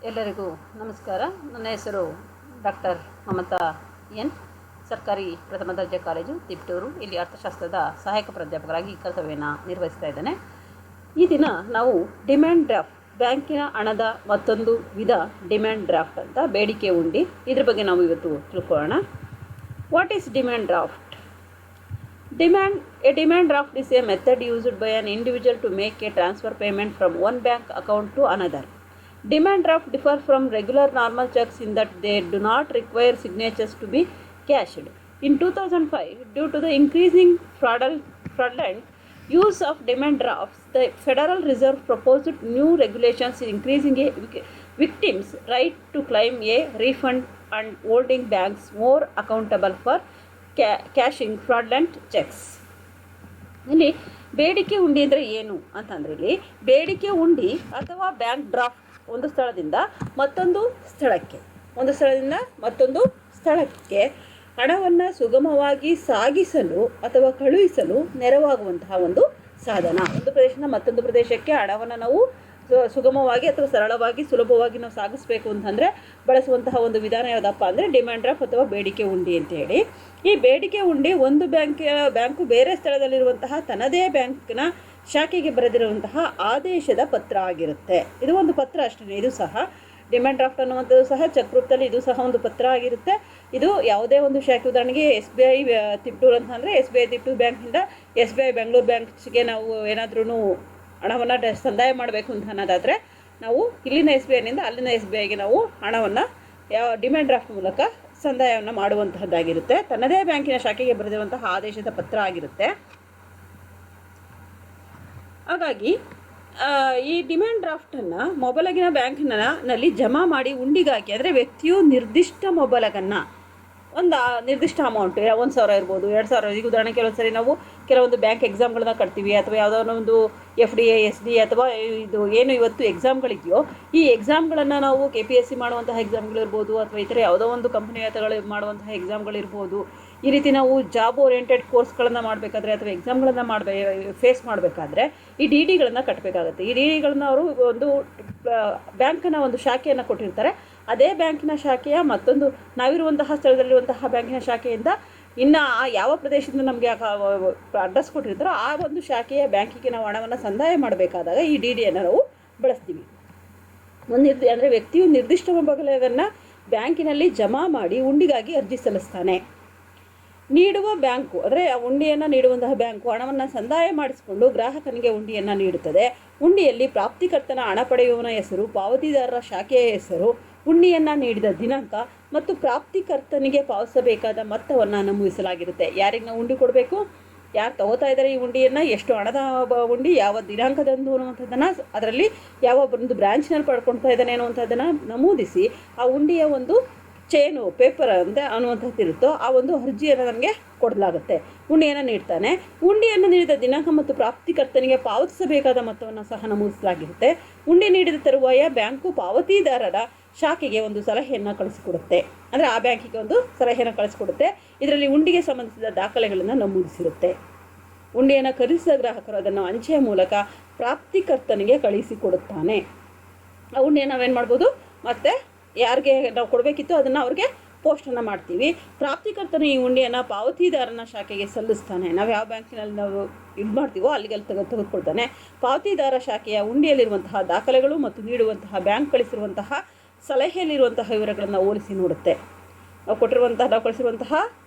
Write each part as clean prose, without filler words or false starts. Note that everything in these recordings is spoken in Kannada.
ಎಲ್ಲರಿಗೂ ನಮಸ್ಕಾರ. ನನ್ನ ಹೆಸರು ಡಾಕ್ಟರ್ ಮಮತಾ ಎನ್, ಸರ್ಕಾರಿ ಪ್ರಥಮ ದರ್ಜೆ ಕಾಲೇಜು ತಿಪಟೂರು. ಇಲ್ಲಿ ಅರ್ಥಶಾಸ್ತ್ರದ ಸಹಾಯಕ ಪ್ರಾಧ್ಯಾಪಕರಾಗಿ ಕರ್ತವ್ಯನ ನಿರ್ವಹಿಸ್ತಾ ಇದ್ದೇನೆ. ಈ ದಿನ ನಾವು ಡಿಮ್ಯಾಂಡ್ ಡ್ರಾಫ್ಟ್, ಬ್ಯಾಂಕಿನ ಹಣದ ಮತ್ತೊಂದು ವಿಧ ಡಿಮ್ಯಾಂಡ್ ಡ್ರಾಫ್ಟ್ ಅಂತ, ಬೇಡಿಕೆ ಉಂಡಿ, ಇದ್ರ ಬಗ್ಗೆ ನಾವು ಇವತ್ತು ತಿಳ್ಕೊಳ್ಳೋಣ. What is demand draft? A demand draft is a method used by an individual to make a transfer payment from one bank account to another. Demand draft differ from regular normal checks in that they do not require signatures to be cashed. In 2005, due to the increasing fraudulent use of demand drafts, the Federal Reserve proposed new regulations increasing a victim's right to claim a refund and holding banks more accountable for cashing fraudulent cheques. ಇಲ್ಲಿ ಬೇಡಿಕೆ ಉಂಡಿ ಅಂದರೆ ಏನು ಅಂತಂದರೆ, ಇಲ್ಲಿ ಬೇಡಿಕೆ ಉಂಡಿ ಅಥವಾ ಬ್ಯಾಂಕ್ ಡ್ರಾಫ್ಟ್ ಒಂದು ಸ್ಥಳದಿಂದ ಮತ್ತೊಂದು ಸ್ಥಳಕ್ಕೆ ಹಣವನ್ನು ಸುಗಮವಾಗಿ ಸಾಗಿಸಲು ಅಥವಾ ಕಳುಹಿಸಲು ನೆರವಾಗುವಂತಹ ಒಂದು ಸಾಧನ. ಒಂದು ಪ್ರದೇಶದಿಂದ ಮತ್ತೊಂದು ಪ್ರದೇಶಕ್ಕೆ ಹಣವನ್ನು ನಾವು ಸುಗಮವಾಗಿ ಅಥವಾ ಸರಳವಾಗಿ ಸುಲಭವಾಗಿ ನಾವು ಸಾಗಿಸಬೇಕು ಅಂತಂದರೆ ಬಳಸುವಂತಹ ಒಂದು ವಿಧಾನ ಯಾವುದಪ್ಪ ಅಂದರೆ ಡಿಮ್ಯಾಂಡ್ ಡ್ರಾಫ್ಟ್ ಅಥವಾ ಬೇಡಿಕೆ ಉಂಡಿ ಅಂತ ಹೇಳಿ. ಈ ಬೇಡಿಕೆ ಉಂಡಿ ಒಂದು ಬ್ಯಾಂಕು ಬೇರೆ ಸ್ಥಳದಲ್ಲಿರುವಂತಹ ತನ್ನದೇ ಬ್ಯಾಂಕ್ನ ಶಾಖೆಗೆ ಬರೆದಿರುವಂತಹ ಆದೇಶದ ಪತ್ರ ಆಗಿರುತ್ತೆ. ಇದು ಒಂದು ಪತ್ರ ಅಷ್ಟೇ. ಇದು ಸಹ ಡಿಮ್ಯಾಂಡ್ ಡ್ರಾಫ್ಟ್ ಅನ್ನುವಂಥದ್ದು ಸಹ ಚೆಕ್ ರೂಪದಲ್ಲಿ ಇದು ಸಹ ಒಂದು ಪತ್ರ ಆಗಿರುತ್ತೆ. ಇದು ಯಾವುದೇ ಒಂದು ಶಾಖೆ, ಉದಾಹರಣೆಗೆ SBI ತಿಪಟೂರು ಅಂತಂದರೆ SBI ತಿಪಟೂರು ಬ್ಯಾಂಕಿಂದ SBI ಬೆಂಗಳೂರು ಬ್ಯಾಂಕ್ಗೆ ನಾವು ಏನಾದ್ರೂ ಹಣವನ್ನು ಸಂದಾಯ ಮಾಡಬೇಕು ಅಂತ ಅನ್ನೋದಾದರೆ ನಾವು ಇಲ್ಲಿನ SBIನಿಂದ ಅಲ್ಲಿನ SBIಗೆ ನಾವು ಹಣವನ್ನು ಡಿಮ್ಯಾಂಡ್ ಡ್ರಾಫ್ಟ್ ಮೂಲಕ ಸಂದಾಯವನ್ನು ಮಾಡುವಂತಹದ್ದಾಗಿರುತ್ತೆ. ತನ್ನದೇ ಬ್ಯಾಂಕಿನ ಶಾಖೆಗೆ ಬರೆದಿರುವಂತಹ ಆದೇಶದ ಪತ್ರ ಆಗಿರುತ್ತೆ. ಹಾಗಾಗಿ ಈ ಡಿಮ್ಯಾಂಡ್ ಡ್ರಾಫ್ಟನ್ನು ಮೊಬಲಗಿನ ಬ್ಯಾಂಕ್ನಲ್ಲಿ ಜಮಾ ಮಾಡಿ ಉಂಡಿಗಾಕಿ, ಅಂದರೆ ವ್ಯಕ್ತಿಯು ನಿರ್ದಿಷ್ಟ ಮೊಬಲಗನ್ನು ಒಂದು ನಿರ್ದಿಷ್ಟ ಅಮೌಂಟ್ 1,000 ಇರ್ಬೋದು, 2,000. ಈಗ ಉದಾಹರಣೆ ಕೆಲವೊಂದು ಸರಿ ನಾವು ಕೆಲವೊಂದು ಬ್ಯಾಂಕ್ ಎಕ್ಸಾಮ್ಗಳನ್ನ ಕಟ್ತೀವಿ, ಅಥವಾ ಯಾವುದೋ ಒಂದು FDA SD ಅಥವಾ ಇದು ಏನು ಇವತ್ತು ಎಕ್ಸಾಮ್ಗಳಿದೆಯೋ ಈ ಎಕ್ಸಾಮ್ಗಳನ್ನು ನಾವು KPSC ಮಾಡುವಂತಹ ಎಕ್ಸಾಮ್ಗಳಿರ್ಬೋದು, ಅಥವಾ ಇತರ ಯಾವುದೋ ಒಂದು ಕಂಪನಿ ಮಾಡುವಂತಹ ಎಕ್ಸಾಮ್ಗಳಿರ್ಬೋದು. ಈ ರೀತಿ ನಾವು ಜಾಬ್ ಓರಿಯೆಂಟೆಡ್ ಕೋರ್ಸ್ಗಳನ್ನು ಮಾಡಬೇಕಾದ್ರೆ ಅಥವಾ ಎಕ್ಸಾಮ್ಗಳನ್ನು ಫೇಸ್ ಮಾಡಬೇಕಾದ್ರೆ ಈ DDಗಳನ್ನು ಕಟ್ಟಬೇಕಾಗುತ್ತೆ. ಈ DDಗಳನ್ನು ಅವರು ಒಂದು ಬ್ಯಾಂಕಿನ ಒಂದು ಶಾಖೆಯನ್ನು ಕೊಟ್ಟಿರ್ತಾರೆ. ಅದೇ ಬ್ಯಾಂಕಿನ ಶಾಖೆಯ ಮತ್ತೊಂದು ನಾವಿರುವಂತಹ ಸ್ಥಳದಲ್ಲಿರುವಂತಹ ಬ್ಯಾಂಕಿನ ಶಾಖೆಯಿಂದ ಇನ್ನು ಯಾವ ಪ್ರದೇಶದಿಂದ ನಮಗೆ ಅಡ್ರೆಸ್ ಕೊಟ್ಟಿರ್ತಾರೋ ಆ ಒಂದು ಶಾಖೆಯ ಬ್ಯಾಂಕಿಗೆ ನಾವು ಹಣವನ್ನು ಸಂದಾಯ ಮಾಡಬೇಕಾದಾಗ ಈ DDಯನ್ನು ನಾವು ಬಳಸ್ತೀವಿ. ಅಂದರೆ ವ್ಯಕ್ತಿಯು ನಿರ್ದಿಷ್ಟ ಮೊಬಲಗನ್ನು ಬ್ಯಾಂಕಿನಲ್ಲಿ ಜಮಾ ಮಾಡಿ ಉಂಡಿಗಾಗಿ ಅರ್ಜಿ ಸಲ್ಲಿಸ್ತಾನೆ. ನೀಡುವ ಬ್ಯಾಂಕು, ಅಂದರೆ ಉಂಡಿಯನ್ನು ನೀಡುವಂತಹ ಬ್ಯಾಂಕು ಹಣವನ್ನು ಸಂದಾಯ ಮಾಡಿಸಿಕೊಂಡು ಗ್ರಾಹಕನಿಗೆ ಉಂಡಿಯನ್ನು ನೀಡುತ್ತದೆ. ಉಂಡಿಯಲ್ಲಿ ಪ್ರಾಪ್ತಿಕರ್ತನ ಹಣ ಪಡೆಯುವವನ ಹೆಸರು, ಪಾವತಿದಾರರ ಶಾಖೆಯ ಹೆಸರು, ಉಂಡಿಯನ್ನು ನೀಡಿದ ದಿನಾಂಕ ಮತ್ತು ಪ್ರಾಪ್ತಿಕರ್ತನಿಗೆ ಪಾವತಿಸಬೇಕಾದ ಮೊತ್ತವನ್ನು ನಮೂದಿಸಲಾಗಿರುತ್ತೆ. ಯಾರಿಗೆ ನಾವು ಉಂಡಿ ಕೊಡಬೇಕು, ಯಾರು ತಗೋತಾ ಇದ್ದಾರೆ ಈ ಉಂಡಿಯನ್ನು, ಎಷ್ಟು ಹಣದ ಉಂಡಿ, ಯಾವ ದಿನಾಂಕದಂದು ಅನ್ನುವಂಥದ್ದನ್ನು, ಅದರಲ್ಲಿ ಯಾವ ಒಂದು ಬ್ರ್ಯಾಂಚ್ನಲ್ಲಿ ಪಡ್ಕೊಳ್ತಾ ಇದ್ದಾನೆ ಅನ್ನುವಂಥದ್ದನ್ನು ನಮೂದಿಸಿ ಆ ಉಂಡಿಯ ಒಂದು ಚೇನು ಪೇಪರ್ ಅಂತ ಅನ್ನುವಂಥದ್ದು ಇರುತ್ತೋ ಆ ಒಂದು ಅರ್ಜಿಯನ್ನು ನಮಗೆ ಕೊಡಲಾಗುತ್ತೆ. ಉಂಡಿಯನ್ನು ನೀಡ್ತಾನೆ. ಉಂಡಿಯನ್ನು ನೀಡಿದ ದಿನಾಂಕ ಮತ್ತು ಪ್ರಾಪ್ತಿಕರ್ತನಿಗೆ ಪಾವತಿಸಬೇಕಾದ ಮೊತ್ತವನ್ನು ಸಹ ನಮೂದಿಸಲಾಗಿರುತ್ತೆ. ಉಂಡಿ ನೀಡಿದ ತರುವಾಯ ಬ್ಯಾಂಕು ಪಾವತಿದಾರರ ಶಾಖೆಗೆ ಒಂದು ಸಲಹೆಯನ್ನು ಕಳಿಸಿಕೊಡುತ್ತೆ. ಅಂದರೆ ಆ ಬ್ಯಾಂಕಿಗೆ ಒಂದು ಸಲಹೆಯನ್ನು ಕಳಿಸಿಕೊಡುತ್ತೆ. ಇದರಲ್ಲಿ ಉಂಡಿಗೆ ಸಂಬಂಧಿಸಿದ ದಾಖಲೆಗಳನ್ನು ನಮೂದಿಸಿರುತ್ತೆ. ಉಂಡಿಯನ್ನು ಖರೀದಿಸಿದ ಗ್ರಾಹಕರು ಅದನ್ನು ಅಂಚೆಯ ಮೂಲಕ ಪ್ರಾಪ್ತಿಕರ್ತನಿಗೆ ಕಳಿಸಿಕೊಡುತ್ತಾನೆ. ಆ ಉಂಡಿಯನ್ನು ನಾವೇನು ಮಾಡ್ಬೋದು, ಮತ್ತು ಯಾರಿಗೆ ನಾವು ಕೊಡಬೇಕಿತ್ತು ಅದನ್ನು ಅವ್ರಿಗೆ ಪೋಸ್ಟನ್ನು ಮಾಡ್ತೀವಿ. ಪ್ರಾಪ್ತಿಕರ್ತನು ಈ ಉಂಡಿಯನ್ನು ಪಾವತಿದಾರನ ಶಾಖೆಗೆ ಸಲ್ಲಿಸ್ತಾನೆ. ನಾವು ಯಾವ ಬ್ಯಾಂಕಿನಲ್ಲಿ ನಾವು ಇದು ಮಾಡ್ತೀವೋ ಅಲ್ಲಿಗೆ ತೆಗೆದುಕೊಳ್ತಾನೆ. ಪಾವತಿದಾರ ಶಾಖೆಯ ಉಂಡಿಯಲ್ಲಿರುವಂತಹ ದಾಖಲೆಗಳು ಮತ್ತು ನೀಡುವಂತಹ ಬ್ಯಾಂಕ್ ಕಳಿಸಿರುವಂತಹ ಸಲಹೆಯಲ್ಲಿರುವಂತಹ ವಿವರಗಳನ್ನು ಹೋಲಿಸಿ ನೋಡುತ್ತೆ. ನಾವು ಕಳಿಸಿರುವಂತಹ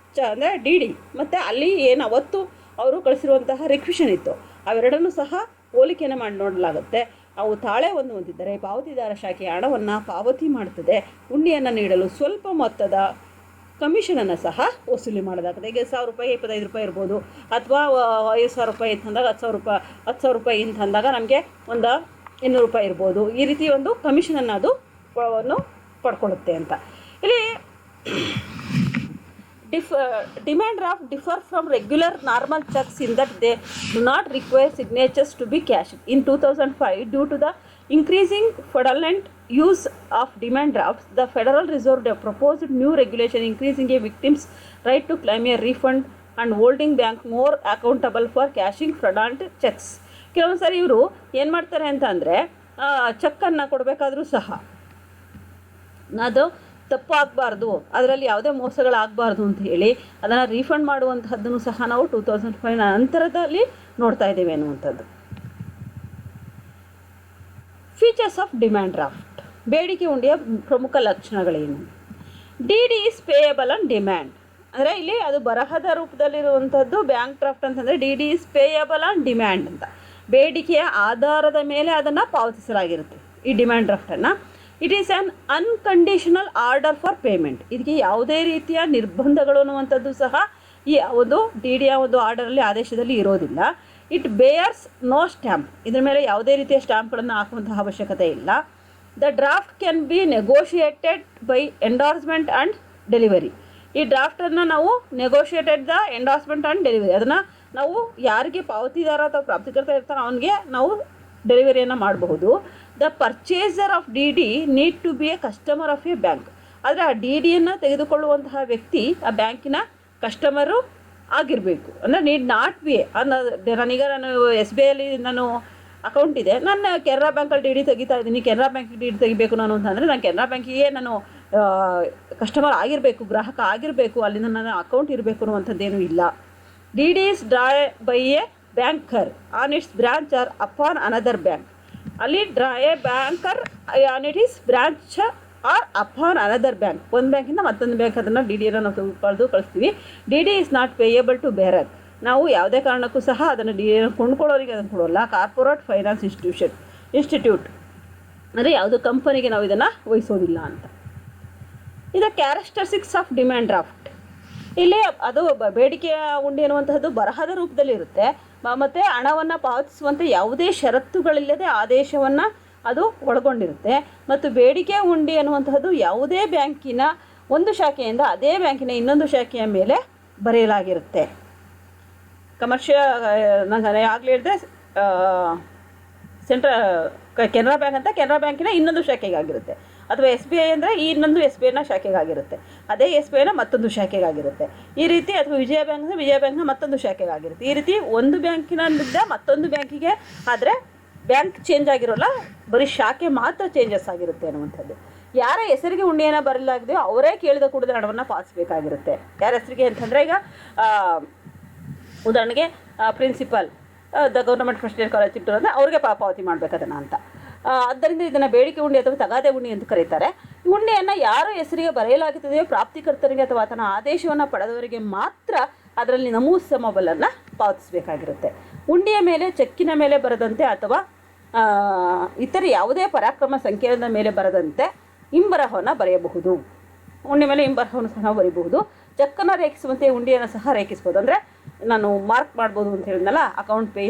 ಅಂದರೆ DD ಮತ್ತು ಅಲ್ಲಿ ಏನು ಅವತ್ತು ಅವರು ಕಳಿಸಿರುವಂತಹ ರಿಕ್ವಿಷನ್ ಇತ್ತು ಅವೆರಡನ್ನೂ ಸಹ ಹೋಲಿಕೆಯನ್ನು ಮಾಡಿ ನೋಡಲಾಗುತ್ತೆ. ಅವು ತಾಳೆ ಹೊಂದಿದ್ದರೆ ಪಾವತಿದಾರ ಶಾಖೆಯ ಹಣವನ್ನು ಪಾವತಿ ಮಾಡುತ್ತದೆ. ಉಂಡಿಯನ್ನು ನೀಡಲು ಸ್ವಲ್ಪ ಮೊತ್ತದ ಕಮಿಷನನ್ನು ಸಹ ವಸೂಲಿ ಮಾಡೋದಾಗುತ್ತೆ. ಈಗ 1,000 ರೂಪಾಯಿ 25 ರೂಪಾಯಿ ಇರ್ಬೋದು, ಅಥವಾ 5,000 ರೂಪಾಯಿ ಅಂತಂದಾಗ 10,000 ರೂಪಾಯಿ ಅಂತಂದಾಗ ನಮಗೆ ಒಂದು 200 ರೂಪಾಯಿ ಇರ್ಬೋದು. ಈ ರೀತಿ ಒಂದು ಕಮಿಷನನ್ನು ಅದು ಪಡ್ಕೊಳ್ಳುತ್ತೆ ಅಂತ. ಇಲ್ಲಿ demand draft differ from regular normal cheques in that they do not require signatures to be cashed. In 2005, due to the increasing fraudulent use of demand drafts, the Federal Reserve proposed new regulation increasing a victim's right to claim a refund and holding bank more accountable for cashing fraudulent checks. ಕೆಲವೊಂದು ಸಾರಿ ಇವರು ಏನು ಮಾಡ್ತಾರೆ ಅಂತ ಅಂದರೆ ಚೆಕ್ಕನ್ನು ಕೊಡಬೇಕಾದ್ರೂ ಸಹ ಅದು ತಪ್ಪು ಆಗಬಾರ್ದು, ಅದರಲ್ಲಿ ಯಾವುದೇ ಮೋಸಗಳಾಗಬಾರ್ದು ಅಂತ ಹೇಳಿ ಅದನ್ನು ರೀಫಂಡ್ ಮಾಡುವಂತಹದ್ದನ್ನು ಸಹ ನಾವು 2005 ನಂತರದಲ್ಲಿ ನೋಡ್ತಾ ಇದ್ದೇವೆ ಅನ್ನುವಂಥದ್ದು. ಫೀಚರ್ಸ್ ಆಫ್ ಡಿಮ್ಯಾಂಡ್ ಡ್ರಾಫ್ಟ್, ಬೇಡಿಕೆ ಹುಂಡಿಯ ಪ್ರಮುಖ ಲಕ್ಷಣಗಳೇನು? D D is payable on demand, ಅಂದರೆ ಇಲ್ಲಿ ಅದು ಬರಹದ ರೂಪದಲ್ಲಿರುವಂಥದ್ದು ಬ್ಯಾಂಕ್ ಡ್ರಾಫ್ಟ್ ಅಂತಂದರೆ D D is payable on demand ಅಂತ, ಬೇಡಿಕೆಯ ಆಧಾರದ ಮೇಲೆ ಅದನ್ನು ಪಾವತಿಸಲಾಗಿರುತ್ತೆ ಈ ಡಿಮ್ಯಾಂಡ್ ಡ್ರಾಫ್ಟನ್ನು. It is an unconditional order for payment, ಇದಕ್ಕೆ ಯಾವುದೇ ರೀತಿಯ ನಿರ್ಬಂಧಗಳು ಅನ್ನುವಂಥದ್ದು ಸಹ ಈ ಒಂದು ಡಿ ಡಿಯ ಒಂದು ಆರ್ಡರಲ್ಲಿ ಆದೇಶದಲ್ಲಿ ಇರೋದಿಲ್ಲ. ಇಟ್ ಬೇಯರ್ಸ್ ನೋ ಸ್ಟ್ಯಾಂಪ್, ಇದರ ಮೇಲೆ ಯಾವುದೇ ರೀತಿಯ ಸ್ಟ್ಯಾಂಪ್ಗಳನ್ನು ಹಾಕುವಂತಹ ಅವಶ್ಯಕತೆ ಇಲ್ಲ. The draft can B negotiated by endorsement and delivery, ಈ ಡ್ರಾಫ್ಟನ್ನು ನಾವು negotiated the endorsement and delivery, ಅದನ್ನು ನಾವು ಯಾರಿಗೆ ಪಾವತಿದಾರ ಅಥವಾ ಪ್ರಾಪ್ತಿಕರ್ತ ಇರ್ತಾರೋ ಅವನಿಗೆ ನಾವು ಡೆಲಿವರಿಯನ್ನು ಮಾಡಬಹುದು. The purchaser of D D need to be a customer of a bank, ಆದರೆ ಆ ಡಿ ಡಿಯನ್ನು ತೆಗೆದುಕೊಳ್ಳುವಂತಹ ವ್ಯಕ್ತಿ ಆ ಬ್ಯಾಂಕಿನ ಕಸ್ಟಮರು ಆಗಿರಬೇಕು. ಅಂದರೆ ನೀಡ್ ನಾಟ್ ಬಿ ನನಗೆ ನಾನು ಎಸ್ ಬಿ ಐಲಿ ನಾನು ಅಕೌಂಟ್ ಇದೆ, ನಾನು ಕೆನರಾ ಬ್ಯಾಂಕಲ್ಲಿ ಡಿ ಡಿ ತೆಗಿತಾ ಇದ್ದೀನಿ, ಕೆನರಾ ಬ್ಯಾಂಕಿಗೆ ಡಿ ಡಿ ತೆಗಿಬೇಕು ನಾನು ಅಂತಂದರೆ ನಾನು ಕೆನರಾ ಬ್ಯಾಂಕಿಗೆ ನಾನು ಕಸ್ಟಮರ್ ಆಗಿರಬೇಕು, ಗ್ರಾಹಕ ಆಗಿರಬೇಕು, ಅಲ್ಲಿಂದ ನನ್ನ ಅಕೌಂಟ್ ಇರಬೇಕು ಅನ್ನುವಂಥದ್ದೇನೂ ಇಲ್ಲ. D D is draw by a banker on its branch or upon another bank, ಅಲ್ಲಿ draw a banker on it is branch or upon another bank, ಒಂದು ಬ್ಯಾಂಕಿಂದ ಮತ್ತೊಂದು ಬ್ಯಾಂಕ್ ಅದನ್ನು ಡಿ ಡಿಯನ್ನು ನಾವು ಕಳಿಸ್ತೀವಿ. D D is not payable to bearer, ನಾವು ಯಾವುದೇ ಕಾರಣಕ್ಕೂ ಸಹ ಅದನ್ನು ಡಿ ಡಿಯನ್ನು ಕೊಂಡ್ಕೊಳ್ಳೋರಿಗೆ ಅದನ್ನು ಕೊಡೋಲ್ಲ. ಕಾರ್ಪೊರೇಟ್ ಫೈನಾನ್ಸ್ ಇನ್ಸ್ಟಿಟ್ಯೂಟ್ ಅಂದರೆ ಯಾವುದು ಕಂಪನಿಗೆ ನಾವು ಇದನ್ನು ವಹಿಸೋದಿಲ್ಲ ಅಂತ. ಇದು ಕ್ಯಾರೆಕ್ಟರಿಸ್ಟಿಕ್ಸ್ ಆಫ್ ಡಿಮ್ಯಾಂಡ್ ಡ್ರಾಫ್ಟ್, ಇಲ್ಲಿ ಅದು ಬೇಡಿಕೆಯ ಹುಂಡಿ ಅನ್ನುವಂತಹದ್ದು ಬರಹದ ರೂಪದಲ್ಲಿ ಇರುತ್ತೆ ಮತ್ತು ಹಣವನ್ನು ಪಾವತಿಸುವಂತೆ ಯಾವುದೇ ಷರತ್ತುಗಳಿಲ್ಲದೆ ಆದೇಶವನ್ನು ಅದು ಒಳಗೊಂಡಿರುತ್ತೆ. ಮತ್ತು ಬೇಡಿಕೆ ಹುಂಡಿ ಅನ್ನುವಂತಹದ್ದು ಯಾವುದೇ ಬ್ಯಾಂಕಿನ ಒಂದು ಶಾಖೆಯಿಂದ ಅದೇ ಬ್ಯಾಂಕಿನ ಇನ್ನೊಂದು ಶಾಖೆಯ ಮೇಲೆ ಬರೆಯಲಾಗಿರುತ್ತೆ. ನಾನು ಆಗಲೇ ಹೇಳಿದೆ ಕೆನರಾ ಬ್ಯಾಂಕ್ ಅಂತ ಕೆನರಾ ಬ್ಯಾಂಕಿನ ಇನ್ನೊಂದು ಶಾಖೆಗಾಗಿರುತ್ತೆ, ಅಥವಾ ಎಸ್ ಬಿ ಐ ಅಂದರೆ ಈ ಇನ್ನೊಂದು ಎಸ್ ಬಿ ಐನ ಶಾಖೆಗಾಗಿರುತ್ತೆ, ಅದೇ ಎಸ್ ಬಿ ಐನ ಮತ್ತೊಂದು ಶಾಖೆಗಾಗಿರುತ್ತೆ ಈ ರೀತಿ. ಅಥವಾ ವಿಜಯ ಬ್ಯಾಂಕ್ ಅಂದರೆ ವಿಜಯ ಬ್ಯಾಂಕ್ನ ಮತ್ತೊಂದು ಶಾಖೆಗಾಗಿರುತ್ತೆ. ಈ ರೀತಿ ಒಂದು ಬ್ಯಾಂಕಿನಿಂದ ಮತ್ತೊಂದು ಬ್ಯಾಂಕಿಗೆ ಆದರೆ ಬ್ಯಾಂಕ್ ಚೇಂಜ್ ಆಗಿರೋಲ್ಲ, ಬರೀ ಶಾಖೆ ಮಾತ್ರ ಚೇಂಜಸ್ ಆಗಿರುತ್ತೆ ಅನ್ನುವಂಥದ್ದು. ಯಾರ ಹೆಸರಿಗೆ ಹುಂಡಿಯನ್ನು ಬರಲಾಗಿದೆಯೋ ಅವರೇ ಕೇಳಿದ ಕೂಡದ ಹಣವನ್ನು ಪಾವತಿಸಬೇಕಾಗಿರುತ್ತೆ. ಯಾರ ಹೆಸರಿಗೆ ಅಂತಂದರೆ ಈಗ ಉದಾಹರಣೆಗೆ principal the government first year college Chittoor ಅಂದರೆ ಅವ್ರಿಗೆ ಪಾವತಿ ಮಾಡಬೇಕು ಅದನ್ನು ಅಂತ. ಆದ್ದರಿಂದ ಇದನ್ನು ಬೇಡಿಕೆ ಹುಂಡಿ ಅಥವಾ ತಗಾದೆ ಹುಂಡಿ ಅಂತ ಕರೀತಾರೆ. ಹುಂಡಿಯನ್ನು ಯಾರ ಹೆಸರಿಗೆ ಬರೆಯಲಾಗುತ್ತದೆಯೋ ಪ್ರಾಪ್ತಿಕರ್ತರಿಗೆ ಅಥವಾ ತನ್ನ ಆದೇಶವನ್ನು ಪಡೆದವರಿಗೆ ಮಾತ್ರ ಅದರಲ್ಲಿ ನಮೂದಿಸಿದ ಮೊಬೈಲನ್ನು ಪಾವತಿಸಬೇಕಾಗಿರುತ್ತೆ. ಹುಂಡಿಯ ಮೇಲೆ ಚೆಕ್ಕಿನ ಮೇಲೆ ಬರದಂತೆ ಅಥವಾ ಇತರೆ ಯಾವುದೇ ಪರಾಕ್ರಮ ಸಂಕೇತದ ಮೇಲೆ ಬರದಂತೆ ಇಂಬರಹವನ್ನು ಬರೆಯಬಹುದು. ಹುಂಡಿ ಮೇಲೆ ಇಂಬರಹವನ್ನು ಸಹ ಬರೀಬಹುದು. ಚೆಕ್ಕನ್ನು ರೇಖಿಸುವಂತೆ ಹುಂಡಿಯನ್ನು ಸಹ ರೇಖಿಸ್ಬೋದು, ಅಂದರೆ ನಾನು ಮಾರ್ಕ್ ಮಾಡ್ಬೋದು ಅಂತ ಹೇಳಿದ್ನಲ್ಲ, ಅಕೌಂಟ್ ಪೇ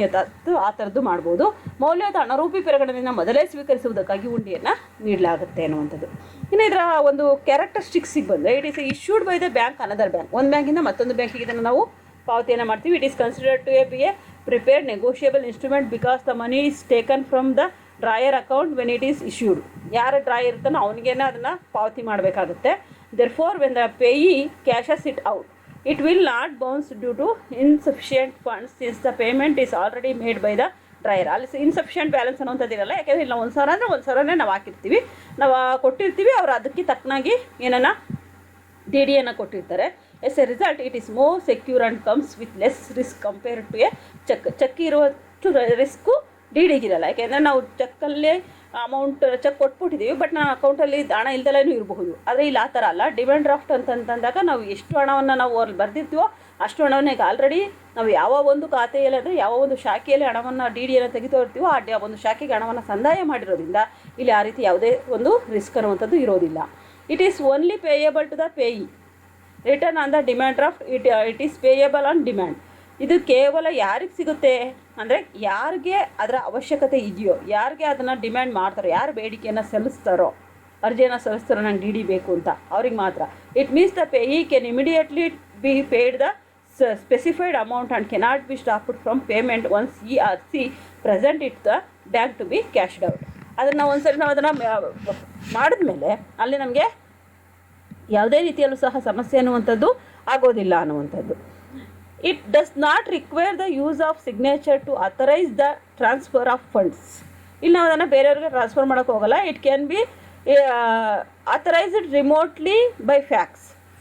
ಆ ಥರದ್ದು ಮಾಡ್ಬೋದು. ಮೌಲ್ಯದ ಅಣರೂಪಿ ಪರಿಗಣನೆಯನ್ನು ಮೊದಲೇ ಸ್ವೀಕರಿಸುವುದಕ್ಕಾಗಿ ಹುಂಡಿಯನ್ನು ನೀಡಲಾಗುತ್ತೆ ಅನ್ನುವಂಥದ್ದು. ಇನ್ನು ಇದರ ಒಂದು ಕ್ಯಾರೆಕ್ಟರಿಸ್ಟಿಕ್ಸಿಗೆ ಬಂದರೆ, it is issued by the bank another bank, ಒಂದು ಬ್ಯಾಂಕಿಂದ ಮತ್ತೊಂದು ಬ್ಯಾಂಕಿಗೆ ಇದನ್ನು ನಾವು ಪಾವತಿಯನ್ನು ಮಾಡ್ತೀವಿ. It is considered to be a prepared negotiable instrument because the money is taken from the drawer account when it is issued, ಯಾರ ಡ್ರಾಯರ್ ಇರ್ತಾನೋ ಅವನಿಗೇನೆ ಅದನ್ನು ಪಾವತಿ ಮಾಡಬೇಕಾಗುತ್ತೆ. therefore when the payee cashes it out, it will not bounce due to insufficient funds since the payment is already made by the dryer. ಅಲ್ಲಿ ಇನ್ಸಫಿಷಿಯೆಂಟ್ ಬ್ಯಾಲೆನ್ಸ್ ಅನ್ನೋಂಥದ್ದಿರಲ್ಲ, ಯಾಕೆಂದರೆ ಇಲ್ಲ 1,000 ಅಂದರೆ 1,000ನೇ ನಾವು ಹಾಕಿರ್ತೀವಿ, ನಾವು ಕೊಟ್ಟಿರ್ತೀವಿ, ಅವರು ಅದಕ್ಕೆ ತಕ್ಕನಾಗಿ ಏನನ್ನ ಡಿ ಡಿಯನ್ನು ಕೊಟ್ಟಿರ್ತಾರೆ. As a result it is more secure and comes with less risk compared to a cheque ಇರುವಷ್ಟು ರಿಸ್ಕು ಡಿ ಡಿಗಿರಲ್ಲ. ಯಾಕೆಂದರೆ ನಾವು ಚೆಕ್ಕಲ್ಲೇ ಅಮೌಂಟ್ ಚೆಕ್ ಕೊಟ್ಬಿಟ್ಟಿದ್ದೀವಿ, ಬಟ್ ನನ್ನ ಅಕೌಂಟಲ್ಲಿ ಹಣ ಇಲ್ದಲೇ ಇರಬಹುದು. ಆದರೆ ಇಲ್ಲಿ ಆ ಥರ ಅಲ್ಲ. ಡಿಮ್ಯಾಂಡ್ ಡ್ರಾಫ್ಟ್ ಅಂತಂದಾಗ ನಾವು ಎಷ್ಟು ಹಣವನ್ನು ನಾವು ಅಲ್ಲಿ ಬರೆದಿರ್ತೀವೋ ಅಷ್ಟು ಹಣವನ್ನು ಈಗ ಆಲ್ರೆಡಿ ನಾವು ಯಾವ ಒಂದು ಖಾತೆಯಲ್ಲಿ ಅಂದರೆ ಯಾವ ಒಂದು ಶಾಖೆಯಲ್ಲಿ ಹಣವನ್ನು ಡಿ ಡಿಯನ್ನು ತೆಗಿತಾ ಇರ್ತೀವೋ ಆ ಒಂದು ಶಾಖೆಗೆ ಹಣವನ್ನು ಸಂದಾಯ ಮಾಡಿರೋದ್ರಿಂದ ಇಲ್ಲಿ ಆ ರೀತಿ ಯಾವುದೇ ಒಂದು ರಿಸ್ಕ್ ಅನ್ನುವಂಥದ್ದು ಇರೋದಿಲ್ಲ. It is only payable to the payee. Return on the demand draft it is payable on demand. ಇದು ಕೇವಲ ಯಾರಿಗೆ ಸಿಗುತ್ತೆ ಅಂದರೆ ಯಾರಿಗೆ ಅದರ ಅವಶ್ಯಕತೆ ಇದೆಯೋ, ಯಾರಿಗೆ ಅದನ್ನು ಡಿಮ್ಯಾಂಡ್ ಮಾಡ್ತಾರೋ, ಯಾರು ಬೇಡಿಕೆಯನ್ನು ಸಲ್ಲಿಸ್ತಾರೋ, ಅರ್ಜಿಯನ್ನು ಸಲ್ಲಿಸ್ತಾರೋ ನಂಗೆ ಡಿ ಡಿ ಬೇಕು ಅಂತ, ಅವ್ರಿಗೆ ಮಾತ್ರ. It means the payee can immediately be paid the specified amount and cannot be stopped from payment once he or she present it the bank to be cashed out. ಅದನ್ನು ಒಂದ್ಸರಿ ನಾವು ಅದನ್ನು ಮಾಡಿದ್ಮೇಲೆ ಅಲ್ಲಿ ನಮಗೆ ಯಾವುದೇ ರೀತಿಯಲ್ಲೂ ಸಹ ಸಮಸ್ಯೆ ಅನ್ನುವಂಥದ್ದು ಆಗೋದಿಲ್ಲ ಅನ್ನುವಂಥದ್ದು. It does not require the use of signature to authorise the transfer of funds. ಇಲ್ಲಿ ನಾವು ಅದನ್ನು ಬೇರೆಯವ್ರಿಗೆ ಟ್ರಾನ್ಸ್ಫರ್ ಮಾಡೋಕ್ಕೆ ಹೋಗಲ್ಲ. It can be authorized remotely by fax,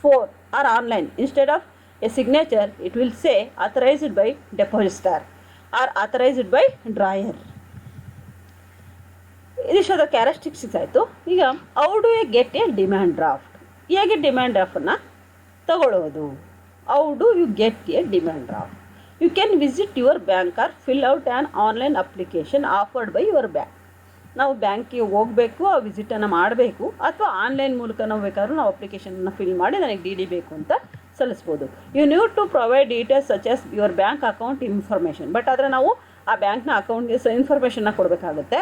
4 or online. Instead of a signature, it will say authorized by depositor or authorized by drawer. ಇದಿಷ್ಟು ಅದರ ಕ್ಯಾರೆಕ್ಟರಿಸ್ಟಿಕ್ಸ್ ಆಯಿತು. ಈಗ how do you get a demand draft, ಹೇಗೆ ಡಿಮ್ಯಾಂಡ್ ಡ್ರಾಫ್ಟನ್ನು ತಗೊಳ್ಳೋದು? How do you get a demand draft? You can visit your bank or fill out an online application offered by your bank. ನಾವು ಬ್ಯಾಂಕಿಗೆ ಹೋಗಬೇಕು, ಆ ವಿಸಿಟನ್ನು ಮಾಡಬೇಕು, ಅಥವಾ ಆನ್ಲೈನ್ ಮೂಲಕ ನಾವು ಬೇಕಾದ್ರೂ ನಾವು ಅಪ್ಲಿಕೇಶನನ್ನು ಫಿಲ್ ಮಾಡಿ ನನಗೆ ಡಿ ಡಿ ಬೇಕು ಅಂತ ಸಲ್ಲಿಸ್ಬೋದು. You need to provide details such as your bank account information. But ಆದರೆ ನಾವು ಆ ಬ್ಯಾಂಕ್ನ ಅಕೌಂಟ್ಗೆ ಇನ್ಫಾರ್ಮೇಷನ್ನ ಕೊಡಬೇಕಾಗುತ್ತೆ.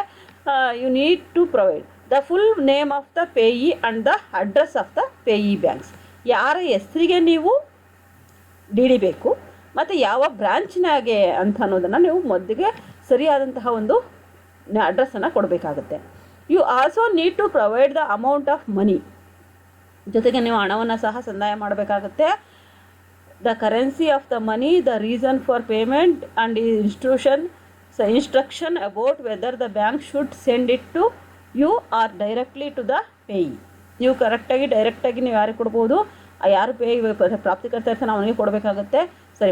You need to provide the full name of the payee and the address of the payee banks. ಯಾರ ಹೆಸರಿಗೆ ನೀವು ಡಿ ಡಿ ಬೇಕು ಮತ್ತು ಯಾವ ಬ್ರ್ಯಾಂಚ್ನಾಗೆ ಅಂತ ಅನ್ನೋದನ್ನು ನೀವು ಮೊದಲಿಗೆ ಸರಿಯಾದಂತಹ ಒಂದು ಅಡ್ರೆಸ್ಸನ್ನು ಕೊಡಬೇಕಾಗುತ್ತೆ. You also need to provide the amount of money, ಜೊತೆಗೆ ನೀವು ಹಣವನ್ನು ಸಹ ಸಂದಾಯ ಮಾಡಬೇಕಾಗುತ್ತೆ. The currency of the money, the reason for payment and instruction about whether the bank should send it to you or directly to the payee. ನೀವು ಡೈರೆಕ್ಟಾಗಿ ನೀವು ಯಾರಿಗೆ ಕೊಡ್ಬೋದು, ಯಾರು ಪೇಯಿ ಪ್ರಾಪ್ತಿಕರ್ತ ಇರ್ತಾನೆ ಅವನಿಗೆ ಕೊಡಬೇಕಾಗುತ್ತೆ,